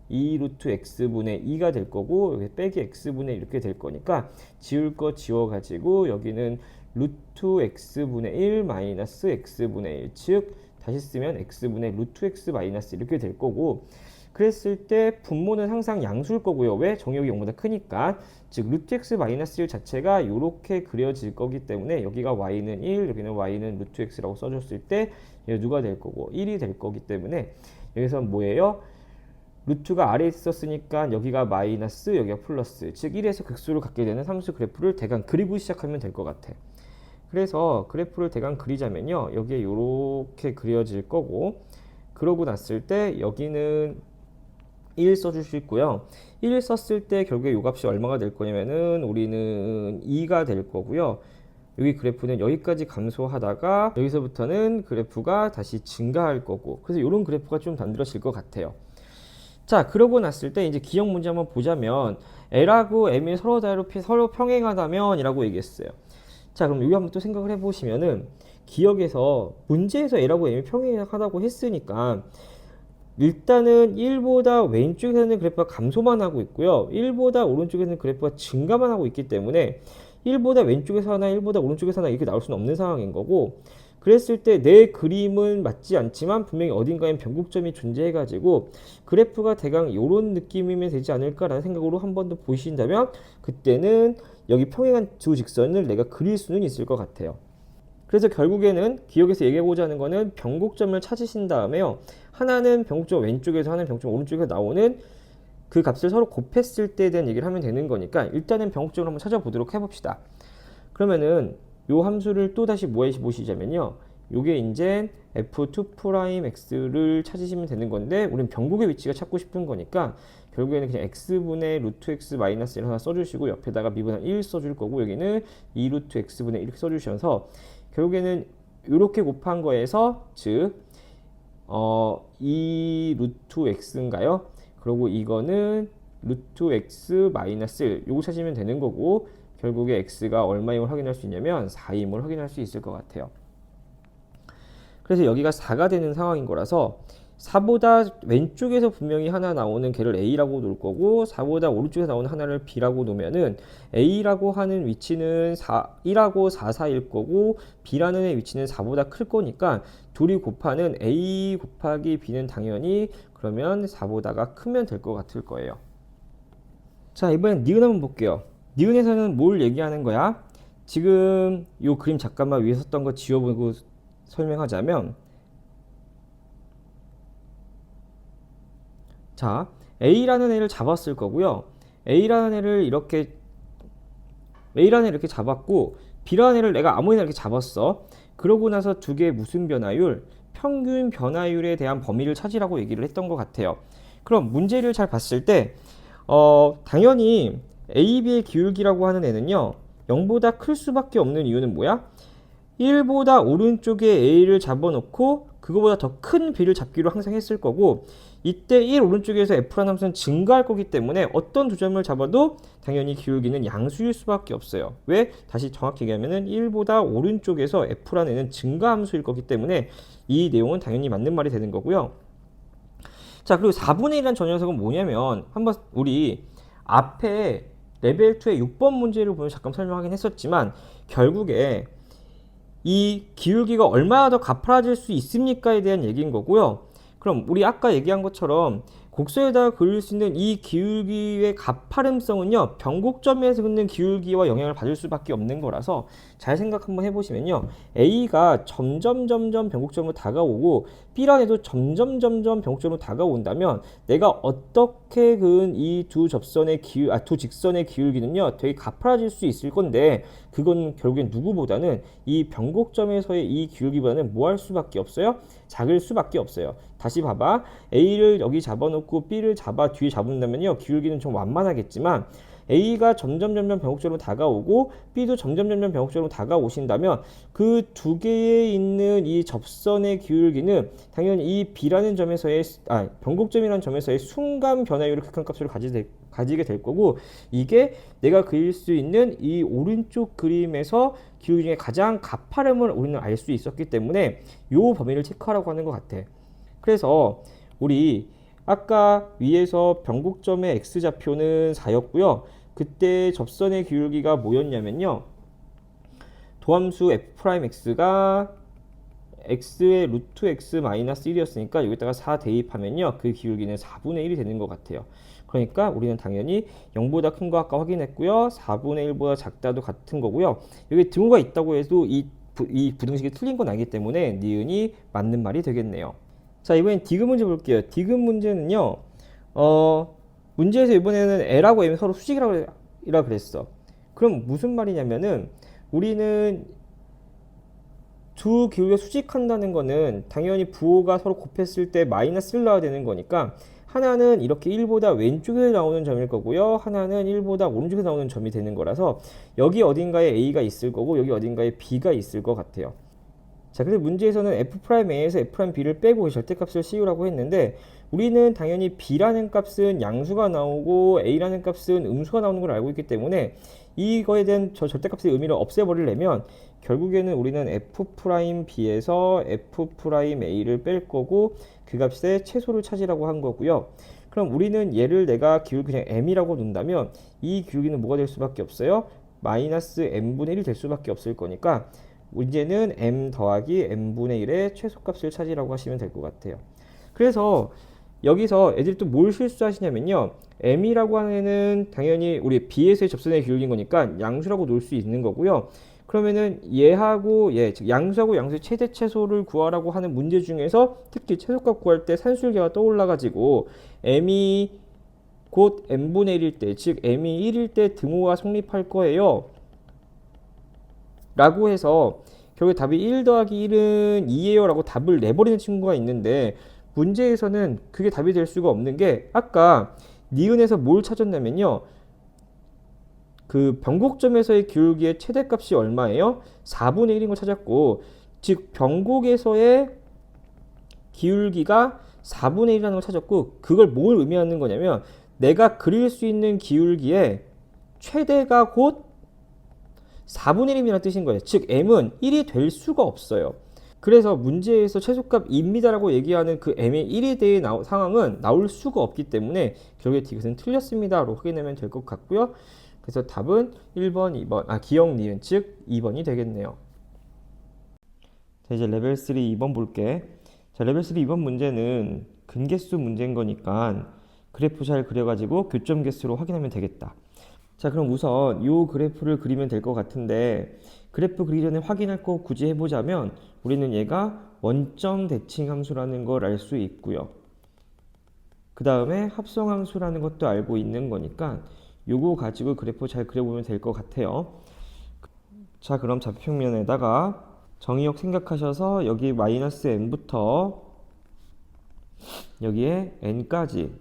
2루트 x분의 2가 될 거고, 여기 빼기 x분의 이렇게 될 거니까 지울 거 지워가지고 여기는 루트 x분의 1 마이너스 x분의 1, 즉 다시 쓰면 x분의 루트 x 마이너스 이렇게 될 거고, 그랬을 때 분모는 항상 양수일 거고요. 왜? 정의역이 0보다 크니까. 즉 루트 x 마이너스 1 자체가 이렇게 그려질 거기 때문에 여기가 y는 1, 여기는 y는 루트 x라고 써줬을 때 누가 될 거고 1이 될 거기 때문에 여기서 뭐예요? 루트가 아래에 있었으니까 여기가 마이너스, 여기가 플러스, 즉 1에서 극수를 갖게 되는 함수 그래프를 대강 그리고 시작하면 될 것 같아. 그래서 그래프를 대강 그리자면요, 여기에 이렇게 그려질 거고, 그러고 났을 때 여기는 1 써줄 수 있고요. 1 썼을 때 결국에 요 값이 얼마가 될 거냐면은 우리는 2가 될 거고요. 여기 그래프는 여기까지 감소하다가 여기서부터는 그래프가 다시 증가할 거고, 그래서 이런 그래프가 좀 만들어질 것 같아요. 자, 그러고 났을 때 이제 기억 문제 한번 보자면 L하고 M이 서로 평행하다면 이라고 얘기했어요. 자, 그럼 여기 한번 또 생각을 해보시면은 기억에서 문제에서 L하고 M이 평행하다고 했으니까 일단은 1보다 왼쪽에서는 그래프가 감소만 하고 있고요, 1보다 오른쪽에서는 그래프가 증가만 하고 있기 때문에 1보다 왼쪽에서 하나 1보다 오른쪽에서 하나 이렇게 나올 수는 없는 상황인 거고, 그랬을 때 내 그림은 맞지 않지만 분명히 어딘가엔 변곡점이 존재해 가지고 그래프가 대강 이런 느낌이면 되지 않을까라는 생각으로 한 번 더 보신다면 그때는 여기 평행한 두 직선을 내가 그릴 수는 있을 것 같아요. 그래서 결국에는 기억에서 얘기하고자 하는 거는 변곡점을 찾으신 다음에요, 하나는 변곡점 왼쪽에서 하나는 변곡점 오른쪽에서 나오는 그 값을 서로 곱했을 때에 대한 얘기를 하면 되는 거니까 일단은 변곡점을 한번 찾아보도록 해봅시다. 그러면은 요 함수를 또 다시 뭐 해보시자면요, 요게 이제 f2'x를 찾으시면 되는 건데 우린 변곡의 위치가 찾고 싶은 거니까 결국에는 그냥 x분의 루트 x 마이너스 1 하나 써주시고 옆에다가 미분한 1 써줄 거고, 여기는 2루트 x분의 1 이렇게 써주셔서 결국에는 이렇게 곱한 거에서 즉 2루트 x인가요? 그리고 이거는 루트 x 마이너스 1 요거 찾으면 되는 거고, 결국에 x가 얼마임을 확인할 수 있냐면 4임을 확인할 수 있을 것 같아요. 그래서 여기가 4가 되는 상황인 거라서 4보다 왼쪽에서 분명히 하나 나오는 걔를 a라고 놓을 거고 4보다 오른쪽에서 나오는 하나를 b라고 놓으면은 a라고 하는 위치는 1하고 4 사이일 거고 b라는 애 위치는 4보다 클 거니까 둘이 곱하는 a 곱하기 b는 당연히 그러면 4보다가 크면 될 것 같을 거예요. 자, 이번엔 니은 한번 볼게요. 니은에서는 뭘 얘기하는 거야? 지금 요 그림 잠깐만 위에 썼던 거 지워보고 설명하자면, 자, A라는 애를 잡았을 거고요. A라는 애를 이렇게 잡았고 B라는 애를 내가 아무리나 이렇게 잡았어. 그러고 나서 두 개의 무슨 변화율? 평균 변화율에 대한 범위를 찾으라고 얘기를 했던 것 같아요. 그럼 문제를 잘 봤을 때 당연히 A, B의 기울기라고 하는 애는요 0보다 클 수밖에 없는 이유는 뭐야? 1보다 오른쪽에 A를 잡아놓고 그거보다 더 큰 B를 잡기로 항상 했을 거고, 이때 1 오른쪽에서 F라는 함수는 증가할 거기 때문에 어떤 두 점을 잡아도 당연히 기울기는 양수일 수밖에 없어요. 왜? 다시 정확히 얘기하면은 1보다 오른쪽에서 F라는 애는 증가 함수일 거기 때문에 이 내용은 당연히 맞는 말이 되는 거고요. 자, 그리고 4분의 1이라는 전혀석은 뭐냐면, 한번 우리 앞에 레벨 2의 6번 문제를 보면 잠깐 설명하긴 했었지만, 결국에 이 기울기가 얼마나 더 가파라질 수 있습니까에 대한 얘기인 거고요. 그럼 우리 아까 얘기한 것처럼 곡선에다가 그릴 수 있는 이 기울기의 가파름성은요, 변곡점에서 긋는 기울기와 영향을 받을 수밖에 없는 거라서 잘 생각 한번 해보시면요, A가 점점 변곡점으로 다가오고 B라는 애도 점점 변곡점으로 다가온다면 내가 어떻게 그은 이 두 직선의 기울기는요 되게 가파라질 수 있을 건데, 그건 결국엔 누구보다는 이 변곡점에서의 이 기울기보다는 뭐 할 수밖에 없어요? 작을 수밖에 없어요. 다시 봐봐. A를 여기 잡아놓고 B를 뒤에 잡는다면요, 기울기는 좀 완만하겠지만 A가 점점 변곡점으로 다가오고 B도 점점 변곡점으로 다가오신다면 그 두 개에 있는 이 접선의 기울기는 당연히 이 B라는 점에서의 변곡점이라는 점에서의 순간 변화율의 극한값을 가지게 될 거고, 이게 내가 그릴 수 있는 이 오른쪽 그림에서 기울기 중에 가장 가파름을 우리는 알 수 있었기 때문에 이 범위를 체크하라고 하는 것 같아. 그래서 우리 아까 위에서 변곡점의 x좌표는 4였고요. 그때 접선의 기울기가 뭐였냐면요, 도함수 f'x가 x의 루트 x 마이너스 1이었으니까 여기다가 4 대입하면요, 그 기울기는 4분의 1이 되는 것 같아요. 그러니까 우리는 당연히 0보다 큰 거 아까 확인했고요, 4분의 1보다 작다도 같은 거고요. 여기 등호가 있다고 해도 이 부등식이 틀린 건 아니기 때문에 니은이 맞는 말이 되겠네요. 자, 이번엔 디귿 문제 볼게요. 디귿 문제는요, 문제에서 이번에는 L하고 M이 서로 수직이라 그랬어. 그럼 무슨 말이냐면은, 우리는 두 기울기가 수직한다는 거는 당연히 부호가 서로 곱했을 때 마이너스 1 나와야 되는 거니까, 하나는 이렇게 1보다 왼쪽에 나오는 점일 거고요, 하나는 1보다 오른쪽에 나오는 점이 되는 거라서 여기 어딘가에 A가 있을 거고 여기 어딘가에 B가 있을 것 같아요. 자, 그래서 문제에서는 F'A에서 F'B를 빼고 절대값을 씌우라고 했는데, 우리는 당연히 B라는 값은 양수가 나오고 A라는 값은 음수가 나오는 걸 알고 있기 때문에 이거에 대한 저 절대값의 의미를 없애버리려면 결국에는 우리는 F'B에서 F'A를 뺄 거고 그 값의 최소를 찾으라고 한 거고요. 그럼 우리는 얘를 내가 기울기 그냥 M이라고 놓는다면 이 기울기는 뭐가 될 수밖에 없어요? 마이너스 M분의 1이 될 수밖에 없을 거니까 문제는 M 더하기 M분의 1의 최소값을 찾으라고 하시면 될 것 같아요. 그래서 여기서 애들이 또 뭘 실수하시냐면요, M이라고 하는 애는 당연히 우리 B에서의 접선의 기울기인 거니까 양수라고 놓을 수 있는 거고요. 그러면은 얘하고 얘, 즉 양수하고 양수의 최대 최소를 구하라고 하는 문제 중에서 특히 최소값 구할 때 산술계가 떠올라가지고 M이 곧 M분의 1일 때, 즉 M이 1일 때 등호가 성립할 거예요 라고 해서 결국에 답이 1 더하기 1은 2예요 라고 답을 내버리는 친구가 있는데, 문제에서는 그게 답이 될 수가 없는 게, 아까 니은에서 뭘 찾았냐면요, 그 변곡점에서의 기울기의 최대값이 얼마예요? 4분의 1인 걸 찾았고, 즉 변곡에서의 기울기가 4분의 1이라는 걸 찾았고, 그걸 뭘 의미하는 거냐면 내가 그릴 수 있는 기울기의 최대가 곧 4분의 1이라는 뜻인 거예요. 즉 M은 1이 될 수가 없어요. 그래서 문제에서 최소값입니다라고 얘기하는 그 M의 1에 대한 상황은 나올 수가 없기 때문에 결국에 디귿은 틀렸습니다로 확인하면 될 것 같고요. 그래서 답은 1번, 2번, 기억 니은, 즉 2번이 되겠네요. 자, 이제 레벨 3 2번 볼게. 자, 레벨 3 2번 문제는 근개수 문제인 거니까 그래프 잘 그려가지고 교점 개수로 확인하면 되겠다. 자, 그럼 우선 이 그래프를 그리면 될 것 같은데, 그래프 그리기 전에 확인할 거 굳이 해보자면 우리는 얘가 원점 대칭 함수라는 걸 알 수 있고요. 그 다음에 합성 함수라는 것도 알고 있는 거니까 요거 가지고 그래프 잘 그려보면 될 것 같아요. 자, 그럼 좌표평면에다가 정의역 생각하셔서 여기 마이너스 n부터 여기에 n까지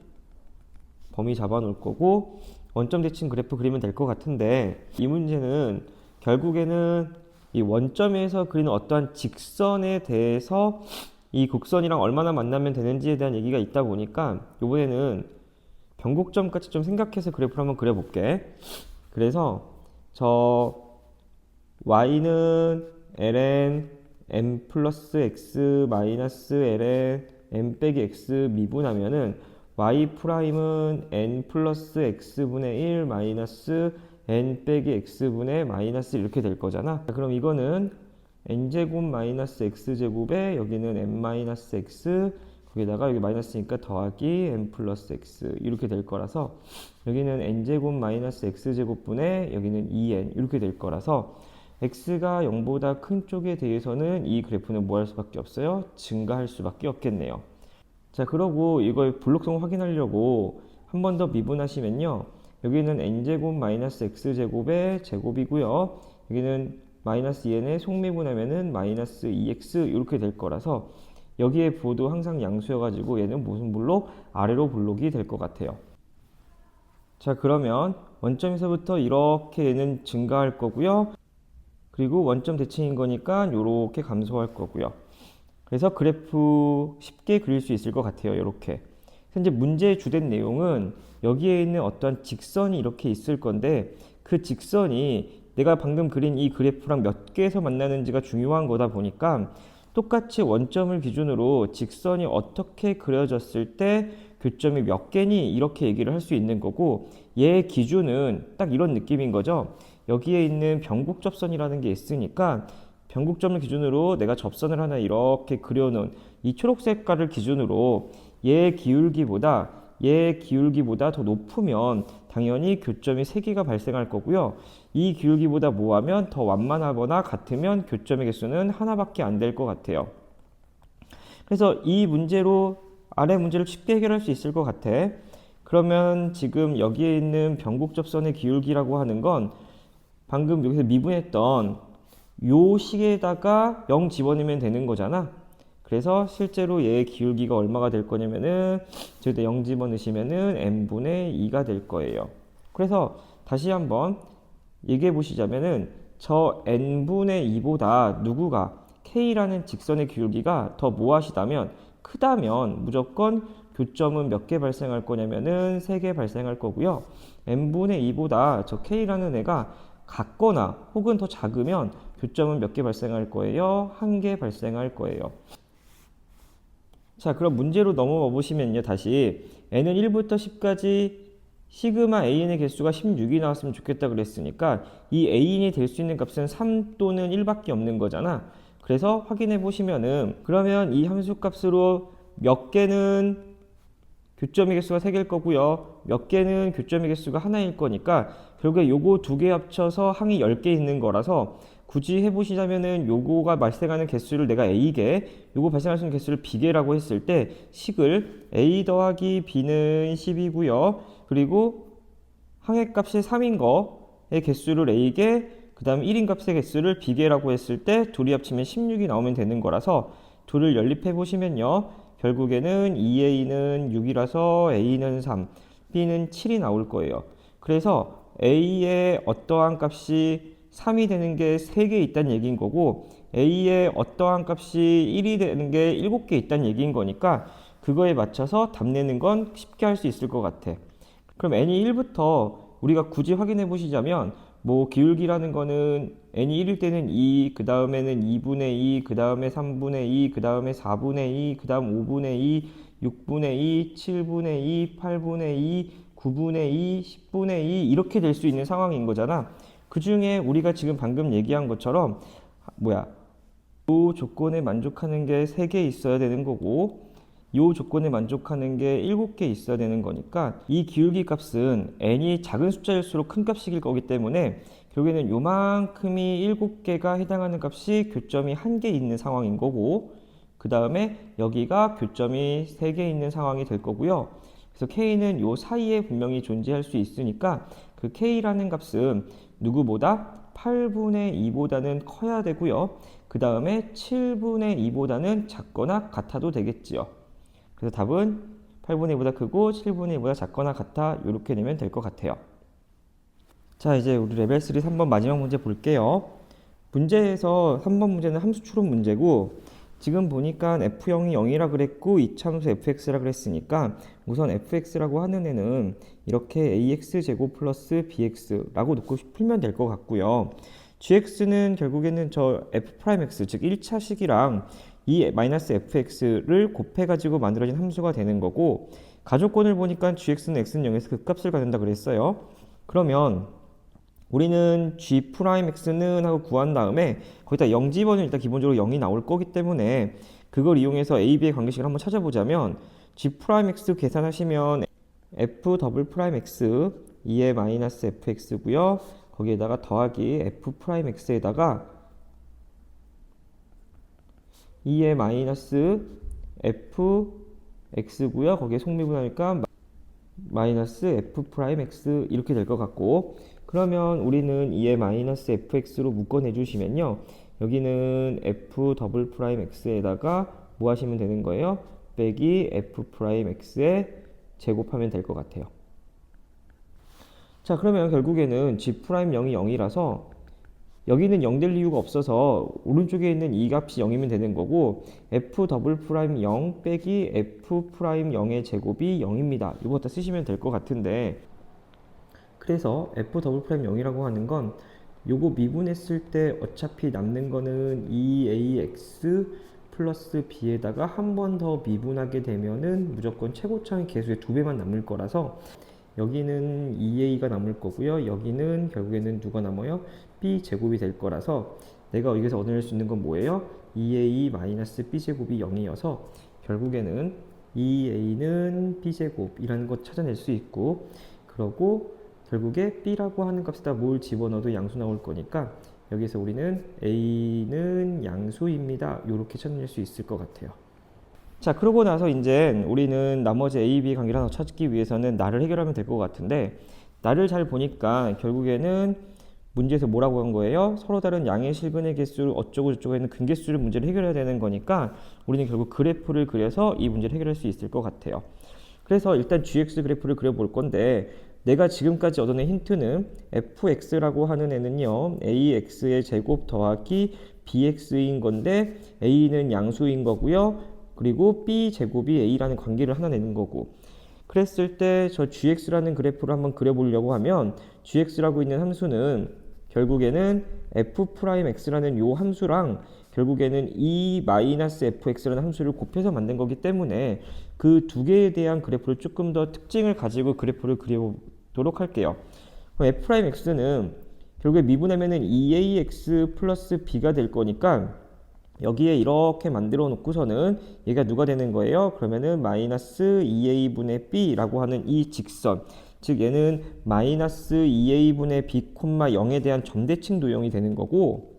범위 잡아 놓을 거고, 원점 대칭 그래프 그리면 될 것 같은데, 이 문제는 결국에는 이 원점에서 그리는 어떠한 직선에 대해서 이 곡선이랑 얼마나 만나면 되는지에 대한 얘기가 있다 보니까 이번에는 변곡점까지 좀 생각해서 그래프를 한번 그려볼게. 그래서 저 y는 ln m 플러스 x 마이너스 ln m 빼기 x 미분하면은 y 프라임은 n 플러스 x분의 1 마이너스 n 빼기 x분의 마이너스 이렇게 될 거잖아. 그럼 이거는 n제곱 마이너스 x제곱에 여기는 n 마이너스 x 거기다가 여기 마이너스니까 더하기 n 플러스 x 이렇게 될 거라서 여기는 n제곱 마이너스 x제곱분의 여기는 2n 이렇게 될 거라서 x가 0보다 큰 쪽에 대해서는 이 그래프는 뭐 할 수밖에 없어요? 증가할 수밖에 없겠네요. 자, 그러고 이걸 블록성 확인하려고 한 번 더 미분하시면요. 여기는 n제곱 마이너스 x제곱의 제곱이고요. 여기는 마이너스 2n에 속미분하면은 마이너스 2x 이렇게 될 거라서 여기에 부호도 항상 양수여가지고 얘는 무슨 블록? 아래로 블록이 될 것 같아요. 자, 그러면 원점에서부터 이렇게 얘는 증가할 거고요. 그리고 원점 대칭인 거니까 이렇게 감소할 거고요. 그래서 그래프 쉽게 그릴 수 있을 것 같아요. 이렇게. 현재 문제의 주된 내용은 여기에 있는 어떤 직선이 이렇게 있을 건데 그 직선이 내가 방금 그린 이 그래프랑 몇 개에서 만나는지가 중요한 거다 보니까 똑같이 원점을 기준으로 직선이 어떻게 그려졌을 때 교점이 몇 개니 이렇게 얘기를 할 수 있는 거고 얘 기준은 딱 이런 느낌인 거죠. 여기에 있는 변곡접선이라는 게 있으니까 변곡점을 기준으로 내가 접선을 하나 이렇게 그려놓은 이 초록 색깔을 기준으로 얘 기울기보다 더 높으면 당연히 교점이 3개가 발생할 거고요. 이 기울기보다 뭐하면 더 완만하거나 같으면 교점의 개수는 하나밖에 안 될 것 같아요. 그래서 이 문제로 아래 문제를 쉽게 해결할 수 있을 것 같아. 그러면 지금 여기에 있는 변곡접선의 기울기라고 하는 건 방금 여기서 미분했던 요 식에다가 0 집어넣으면 되는 거잖아. 그래서 실제로 얘의 기울기가 얼마가 될 거냐면은 저기다 0 집어넣으시면은 n분의 2가 될 거예요. 그래서 다시 한번 얘기해 보시자면은 저 n분의 2보다 누구가 k라는 직선의 기울기가 더 뭐하시다면 크다면 무조건 교점은 몇 개 발생할 거냐면은 3개 발생할 거고요. n분의 2보다 저 k라는 애가 같거나 혹은 더 작으면 교점은 몇 개 발생할 거예요? 1개 발생할 거예요. 자, 그럼 문제로 넘어가 보시면요. 다시 n은 1부터 10까지 시그마 an의 개수가 16이 나왔으면 좋겠다 그랬으니까 이 an이 될 수 있는 값은 3 또는 1밖에 없는 거잖아. 그래서 확인해 보시면은 그러면 이 함수 값으로 몇 개는 교점의 개수가 3개일 거고요. 몇 개는 교점의 개수가 하나일 거니까 결국에 요거 2개 합쳐서 항이 10개 있는 거라서 굳이 해보시자면은 요거가 발생하는 개수를 내가 A개, 요거 발생할 수 있는 개수를 B개라고 했을 때 식을 A 더하기 B는 10이고요. 그리고 항의 값이 3인 거의 개수를 A개, 그 다음 1인 값의 개수를 B개라고 했을 때 둘이 합치면 16이 나오면 되는 거라서 둘을 연립해 보시면요. 결국에는 2A는 6이라서 A는 3, B는 7이 나올 거예요. 그래서 A의 어떠한 값이 3이 되는 게 3개 있다는 얘기인 거고 A의 어떠한 값이 1이 되는 게 7개 있다는 얘기인 거니까 그거에 맞춰서 답 내는 건 쉽게 할 수 있을 것 같아. 그럼 n이 1부터 우리가 굳이 확인해 보시자면 뭐 기울기라는 거는 n이 1일 때는 2, 그 다음에는 2분의 2, 그 다음에 3분의 2, 그 다음에 4분의 2, 그 다음 5분의 2, 6분의 2, 7분의 2, 8분의 2, 9분의 2, 10분의 2 이렇게 될 수 있는 상황인 거잖아. 그 중에 우리가 지금 방금 얘기한 것처럼 이 조건에 만족하는 게 3개 있어야 되는 거고 이 조건에 만족하는 게 7개 있어야 되는 거니까 이 기울기 값은 n이 작은 숫자일수록 큰 값이길 거기 때문에 결국에는 요만큼이 7개가 해당하는 값이 교점이 1개 있는 상황인 거고 그 다음에 여기가 교점이 3개 있는 상황이 될 거고요. 그래서 k는 요 사이에 분명히 존재할 수 있으니까 그 k라는 값은 누구보다 8분의 2보다는 커야 되고요. 그 다음에 7분의 2보다는 작거나 같아도 되겠지요. 그래서 답은 8분의 2보다 크고 7분의 2보다 작거나 같아 이렇게 되면 될 것 같아요. 자, 이제 우리 레벨 3 3번 마지막 문제 볼게요. 문제에서 3번 문제는 함수 추론 문제고 지금 보니까 f0이 0이라 그랬고 이차함수 fx라 그랬으니까 우선 fx라고 하는 애는 이렇게 ax제곱 플러스 bx라고 놓고 풀면 될 것 같고요. gx는 결국에는 저 f'x 즉 1차식이랑 이 마이너스 fx를 곱해가지고 만들어진 함수가 되는 거고 가족권을 보니까 gx는 x는 0에서 극값을 갖는다 그랬어요. 그러면 우리는 g'x는 하고 구한 다음에 거기다 0 집어넣으면 일단 기본적으로 0이 나올 거기 때문에 그걸 이용해서 a, b의 관계식을 한번 찾아보자면 g'x 계산하시면 f"x 2의 마이너스 fx고요. 거기에다가 더하기 f'x에다가 2의 마이너스 fx고요. 거기에 속미분하니까 마이너스 f'x 이렇게 될 것 같고 그러면 우리는 2의 마이너스 fx로 묶어내 주시면요. 여기는 f'x에다가 뭐 하시면 되는 거예요? 빼기 f'x에 제곱하면 될 것 같아요. 자, 그러면 결국에는 g'0이 0이라서 여기는 0 될 이유가 없어서 오른쪽에 있는 이 값이 0이면 되는 거고 f'0 빼기 f'0의 제곱이 0입니다. 이거 갖다 쓰시면 될 것 같은데 그래서 f'0이라고 하는 건 요거 미분했을 때 어차피 남는 거는 2ax 플러스 b에다가 한 번 더 미분하게 되면은 무조건 최고차의 개수의 2배만 남을 거라서 여기는 2a가 남을 거고요. 여기는 결국에는 누가 남아요? b 제곱이 될 거라서 내가 여기서 얻어낼 수 있는 건 뭐예요? 2a 마이너스 b 제곱이 0이어서 결국에는 2a는 b 제곱이라는 것 찾아낼 수 있고 그러고 결국에 b라고 하는 값에다 뭘 집어넣어도 양수 나올 거니까 여기서 우리는 a는 양수입니다. 이렇게 찾아낼 수 있을 것 같아요. 자, 그러고 나서 이제 우리는 나머지 a, b 관계를 하나 찾기 위해서는 나를 해결하면 될 것 같은데 나를 잘 보니까 결국에는 문제에서 뭐라고 한 거예요? 서로 다른 양의 실근의 개수를 어쩌고 저쩌고 하는 근개수를 문제를 해결해야 되는 거니까 우리는 결국 그래프를 그려서 이 문제를 해결할 수 있을 것 같아요. 그래서 일단 gx 그래프를 그려볼 건데 내가 지금까지 얻어낸 힌트는 fx라고 하는 애는요 ax의 제곱 더하기 bx인 건데 a는 양수인 거고요. 그리고 b 제곱이 a라는 관계를 하나 내는 거고 그랬을 때 저 gx라는 그래프를 한번 그려보려고 하면 gx라고 있는 함수는 결국에는 f'x라는 요 함수랑 결국에는 e-fx라는 함수를 곱해서 만든 거기 때문에 그 두 개에 대한 그래프를 조금 더 특징을 가지고 그래프를 그려보도록 할게요. 그럼 f'x는 결국에 미분하면은 2ax 플러스 b가 될 거니까 여기에 이렇게 만들어 놓고서는 얘가 누가 되는 거예요? 그러면은 마이너스 2a분의 b라고 하는 이 직선 즉 얘는 마이너스 2a분의 b, 0에 대한 점대칭 도형이 되는 거고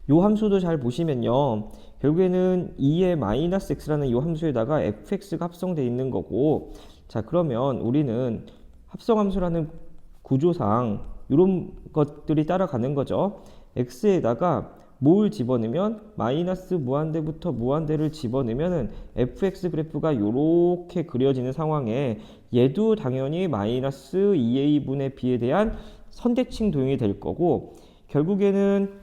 요 함수도 잘 보시면요 결국에는 2의 마이너스 x라는 요 함수에다가 fx가 합성되어 있는 거고 자 그러면 우리는 합성함수라는 구조상 이런 것들이 따라가는 거죠. x에다가 뭘 집어넣으면 마이너스 무한대부터 무한대를 집어넣으면 fx 그래프가 이렇게 그려지는 상황에 얘도 당연히 마이너스 2a분의 b에 대한 선대칭 도형이 될 거고 결국에는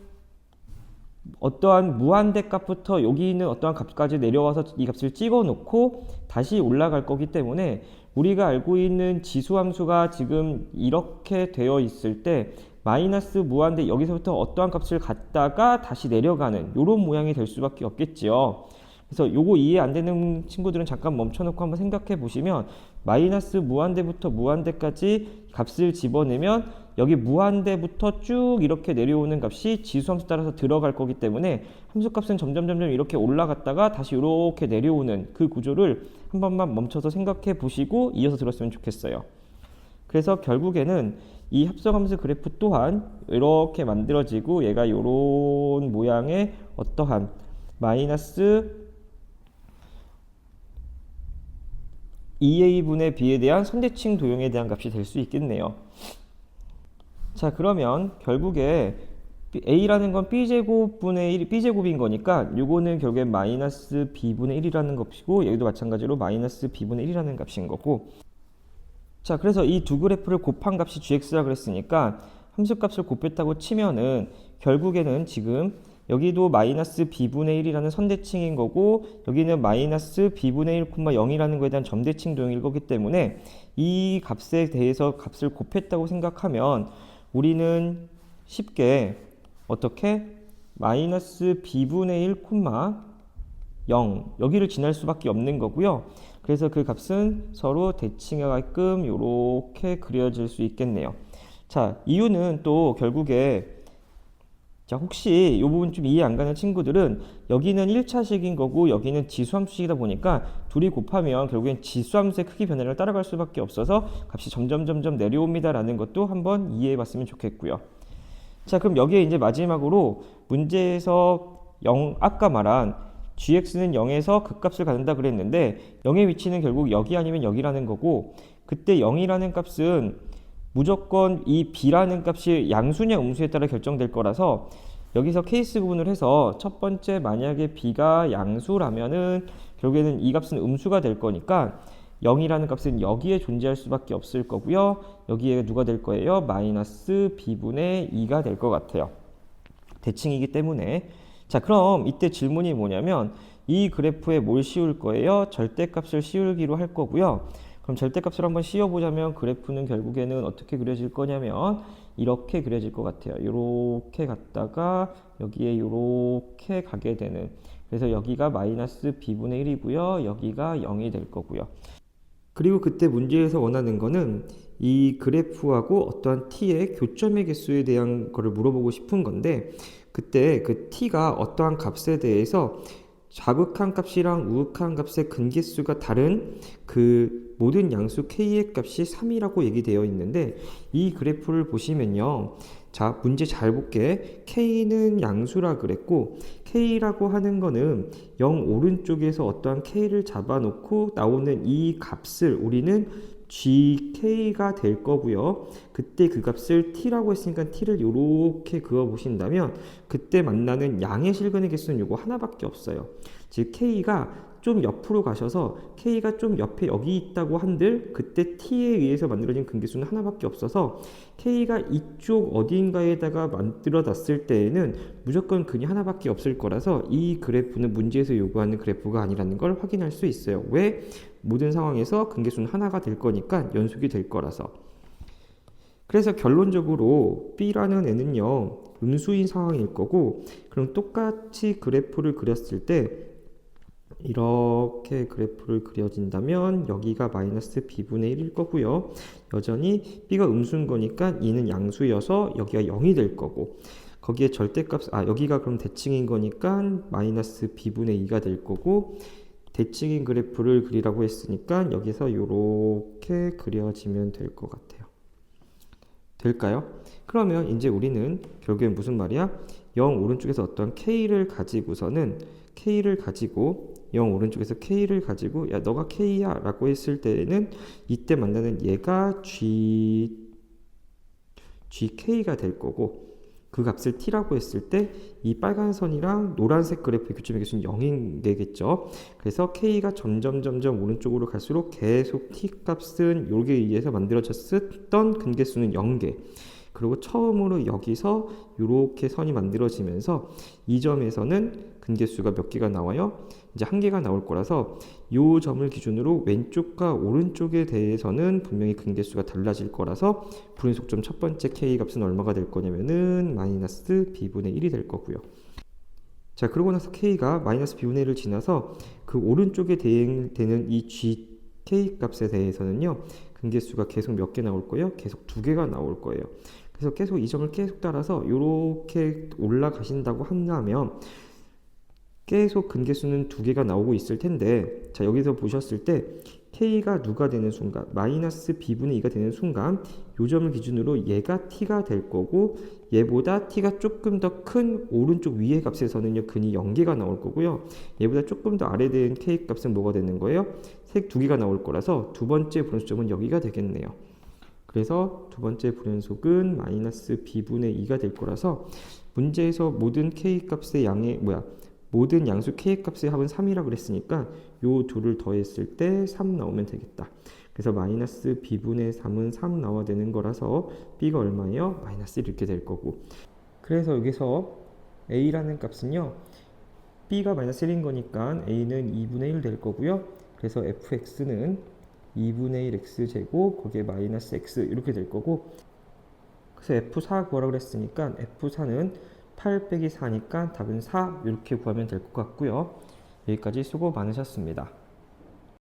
어떠한 무한대 값부터 여기 있는 어떠한 값까지 내려와서 이 값을 찍어 놓고 다시 올라갈 거기 때문에 우리가 알고 있는 지수함수가 지금 이렇게 되어 있을 때 마이너스 무한대 여기서부터 어떠한 값을 갖다가 다시 내려가는 이런 모양이 될 수밖에 없겠지요. 그래서 요거 이해 안 되는 친구들은 잠깐 멈춰놓고 한번 생각해 보시면 마이너스 무한대부터 무한대까지 값을 집어내면 여기 무한대부터 쭉 이렇게 내려오는 값이 지수함수 따라서 들어갈 거기 때문에 함수값은 점점 이렇게 올라갔다가 다시 이렇게 내려오는 그 구조를 한 번만 멈춰서 생각해 보시고 이어서 들었으면 좋겠어요. 그래서 결국에는 이 합성함수 그래프 또한 이렇게 만들어지고 얘가 이런 모양의 어떠한 마이너스 2a분의 b에 대한 선대칭 도형에 대한 값이 될 수 있겠네요. 자 그러면 결국에 a라는 건 b제곱분의 1, b제곱인 거니까 요거는 결국에 마이너스 b분의 1이라는 값이고 여기도 마찬가지로 마이너스 b분의 1이라는 값인 거고 자 그래서 이 두 그래프를 곱한 값이 gx라 그랬으니까 함수값을 곱했다고 치면은 결국에는 지금 여기도 마이너스 b분의 1이라는 선대칭인 거고 여기는 마이너스 b분의 1, 0이라는 거에 대한 점대칭 도형일 거기 때문에 이 값에 대해서 값을 곱했다고 생각하면 우리는 쉽게 어떻게 마이너스 b분의 1, 0 여기를 지날 수밖에 없는 거고요. 그래서 그 값은 서로 대칭하게끔 이렇게 그려질 수 있겠네요. 자, 이유는 또 결국에 자, 혹시 이 부분 좀 이해 안 가는 친구들은 여기는 1차식인 거고 여기는 지수함수식이다 보니까 둘이 곱하면 결국엔 지수함수의 크기 변화를 따라갈 수밖에 없어서 값이 점점 내려옵니다 라는 것도 한번 이해해 봤으면 좋겠고요. 자, 그럼 여기에 이제 마지막으로 문제에서 아까 말한 gx는 0에서 극값을 갖는다 그랬는데 0의 위치는 결국 여기 아니면 여기라는 거고 그때 0이라는 값은 무조건 이 b라는 값이 양수냐 음수에 따라 결정될 거라서 여기서 케이스 구분을 해서 첫 번째 만약에 b가 양수라면은 결국에는 이 값은 음수가 될 거니까 0이라는 값은 여기에 존재할 수밖에 없을 거고요. 여기에 누가 될 거예요? 마이너스 b분의 2가 될 것 같아요. 대칭이기 때문에. 자, 그럼 이때 질문이 뭐냐면 이 그래프에 뭘 씌울 거예요? 절대값을 씌우기로 할 거고요. 그럼 절대값을 한번 씌워보자면 그래프는 결국에는 어떻게 그려질 거냐면 이렇게 그려질 것 같아요. 이렇게 갔다가 여기에 이렇게 가게 되는 그래서 여기가 마이너스 b분의 1이고요. 여기가 0이 될 거고요. 그리고 그때 문제에서 원하는 거는 이 그래프하고 어떠한 t의 교점의 개수에 대한 거를 물어보고 싶은 건데 그때 그 t가 어떠한 값에 대해서 좌극한 값이랑 우극한 값의 근개수가 다른 그 모든 양수 k의 값이 3이라고 얘기되어 있는데 이 그래프를 보시면요. 자, 문제 잘 볼게. k는 양수라 그랬고 k라고 하는 거는 0 오른쪽에서 어떠한 k를 잡아놓고 나오는 이 값을 우리는 gk가 될 거고요. 그때 그 값을 t라고 했으니까 t를 이렇게 그어 보신다면 그때 만나는 양의 실근의 개수는 이거 하나밖에 없어요. 즉 k가 좀 옆으로 가셔서 k가 좀 옆에 여기 있다고 한들 그때 t에 의해서 만들어진 근계수는 하나밖에 없어서 k가 이쪽 어딘가에다가 만들어 놨을 때에는 무조건 근이 하나밖에 없을 거라서 이 그래프는 문제에서 요구하는 그래프가 아니라는 걸 확인할 수 있어요. 왜? 모든 상황에서 근계수는 하나가 될 거니까 연속이 될 거라서. 그래서 결론적으로 B라는 애는요 음수인 상황일 거고 그럼 똑같이 그래프를 그렸을 때 이렇게 그래프를 그려진다면 여기가 마이너스 b분의 1일 거고요. 여전히 b가 음수인 거니까 이는 양수여서 여기가 0이 될 거고 거기에 절대값 여기가 그럼 대칭인 거니까 마이너스 b분의 2가 될 거고 대칭인 그래프를 그리라고 했으니까 여기서 이렇게 그려지면 될 것 같아요. 될까요? 그러면 이제 우리는 결국엔 무슨 말이야? 0 오른쪽에서 어떤 k를 가지고서는 k를 가지고 0 오른쪽에서 k를 가지고 야 너가 k야 라고 했을 때는 이때 만나는 얘가 gk가 될 거고 그 값을 t라고 했을 때 이 빨간 선이랑 노란색 그래프의 교점의 개수는 0인 게겠죠. 그래서 k가 점점 오른쪽으로 갈수록 계속 t 값은 여기에 의해서 만들어졌던 근계수는 0개. 그리고 처음으로 여기서 이렇게 선이 만들어지면서 이 점에서는 근계수가 몇 개가 나와요? 이제 한 개가 나올 거라서 이 점을 기준으로 왼쪽과 오른쪽에 대해서는 분명히 근계수가 달라질 거라서 불인속점 첫 번째 k 값은 얼마가 될 거냐면은 마이너스 b분의 1이 될 거고요. 자, 그러고 나서 k가 마이너스 b분의 1을 지나서 그 오른쪽에 대응되는 이 gk 값에 대해서는요 근계수가 계속 몇 개 나올 거예요? 계속 2개가 나올 거예요. 그래서 계속 이 점을 계속 따라서 이렇게 올라가신다고 한다면 계속 근계수는 2개가 나오고 있을 텐데 자 여기서 보셨을 때 k가 누가 되는 순간 마이너스 b분의 2가 되는 순간 이 점을 기준으로 얘가 t가 될 거고 얘보다 t가 조금 더 큰 오른쪽 위의 값에서는요 근이 0개가 나올 거고요. 얘보다 조금 더 아래에 대한 k 값은 뭐가 되는 거예요? 색 2개가 나올 거라서 두 번째 불연속점은 여기가 되겠네요. 그래서 두 번째 불연속은 마이너스 b분의 2가 될 거라서 문제에서 모든 k 값의 모든 양수 k 값의 합은 3이라고 그랬으니까 요 둘을 더했을 때 3 나오면 되겠다. 그래서 마이너스 b분의 3은 3 나와야 되는 거라서 b가 얼마예요? 마이너스 1 이렇게 될 거고. 그래서 여기서 a라는 값은요, b가 마이너스 1인 거니까 a는 2분의 1 될 거고요. 그래서 fx는 2분의 1 x제곱 거기에 마이너스 x 이렇게 될 거고, 그래서 f4 구하라고 그랬으니까 f4는 8 빼기 4니까 답은 4 이렇게 구하면 될 것 같고요. 여기까지 수고 많으셨습니다.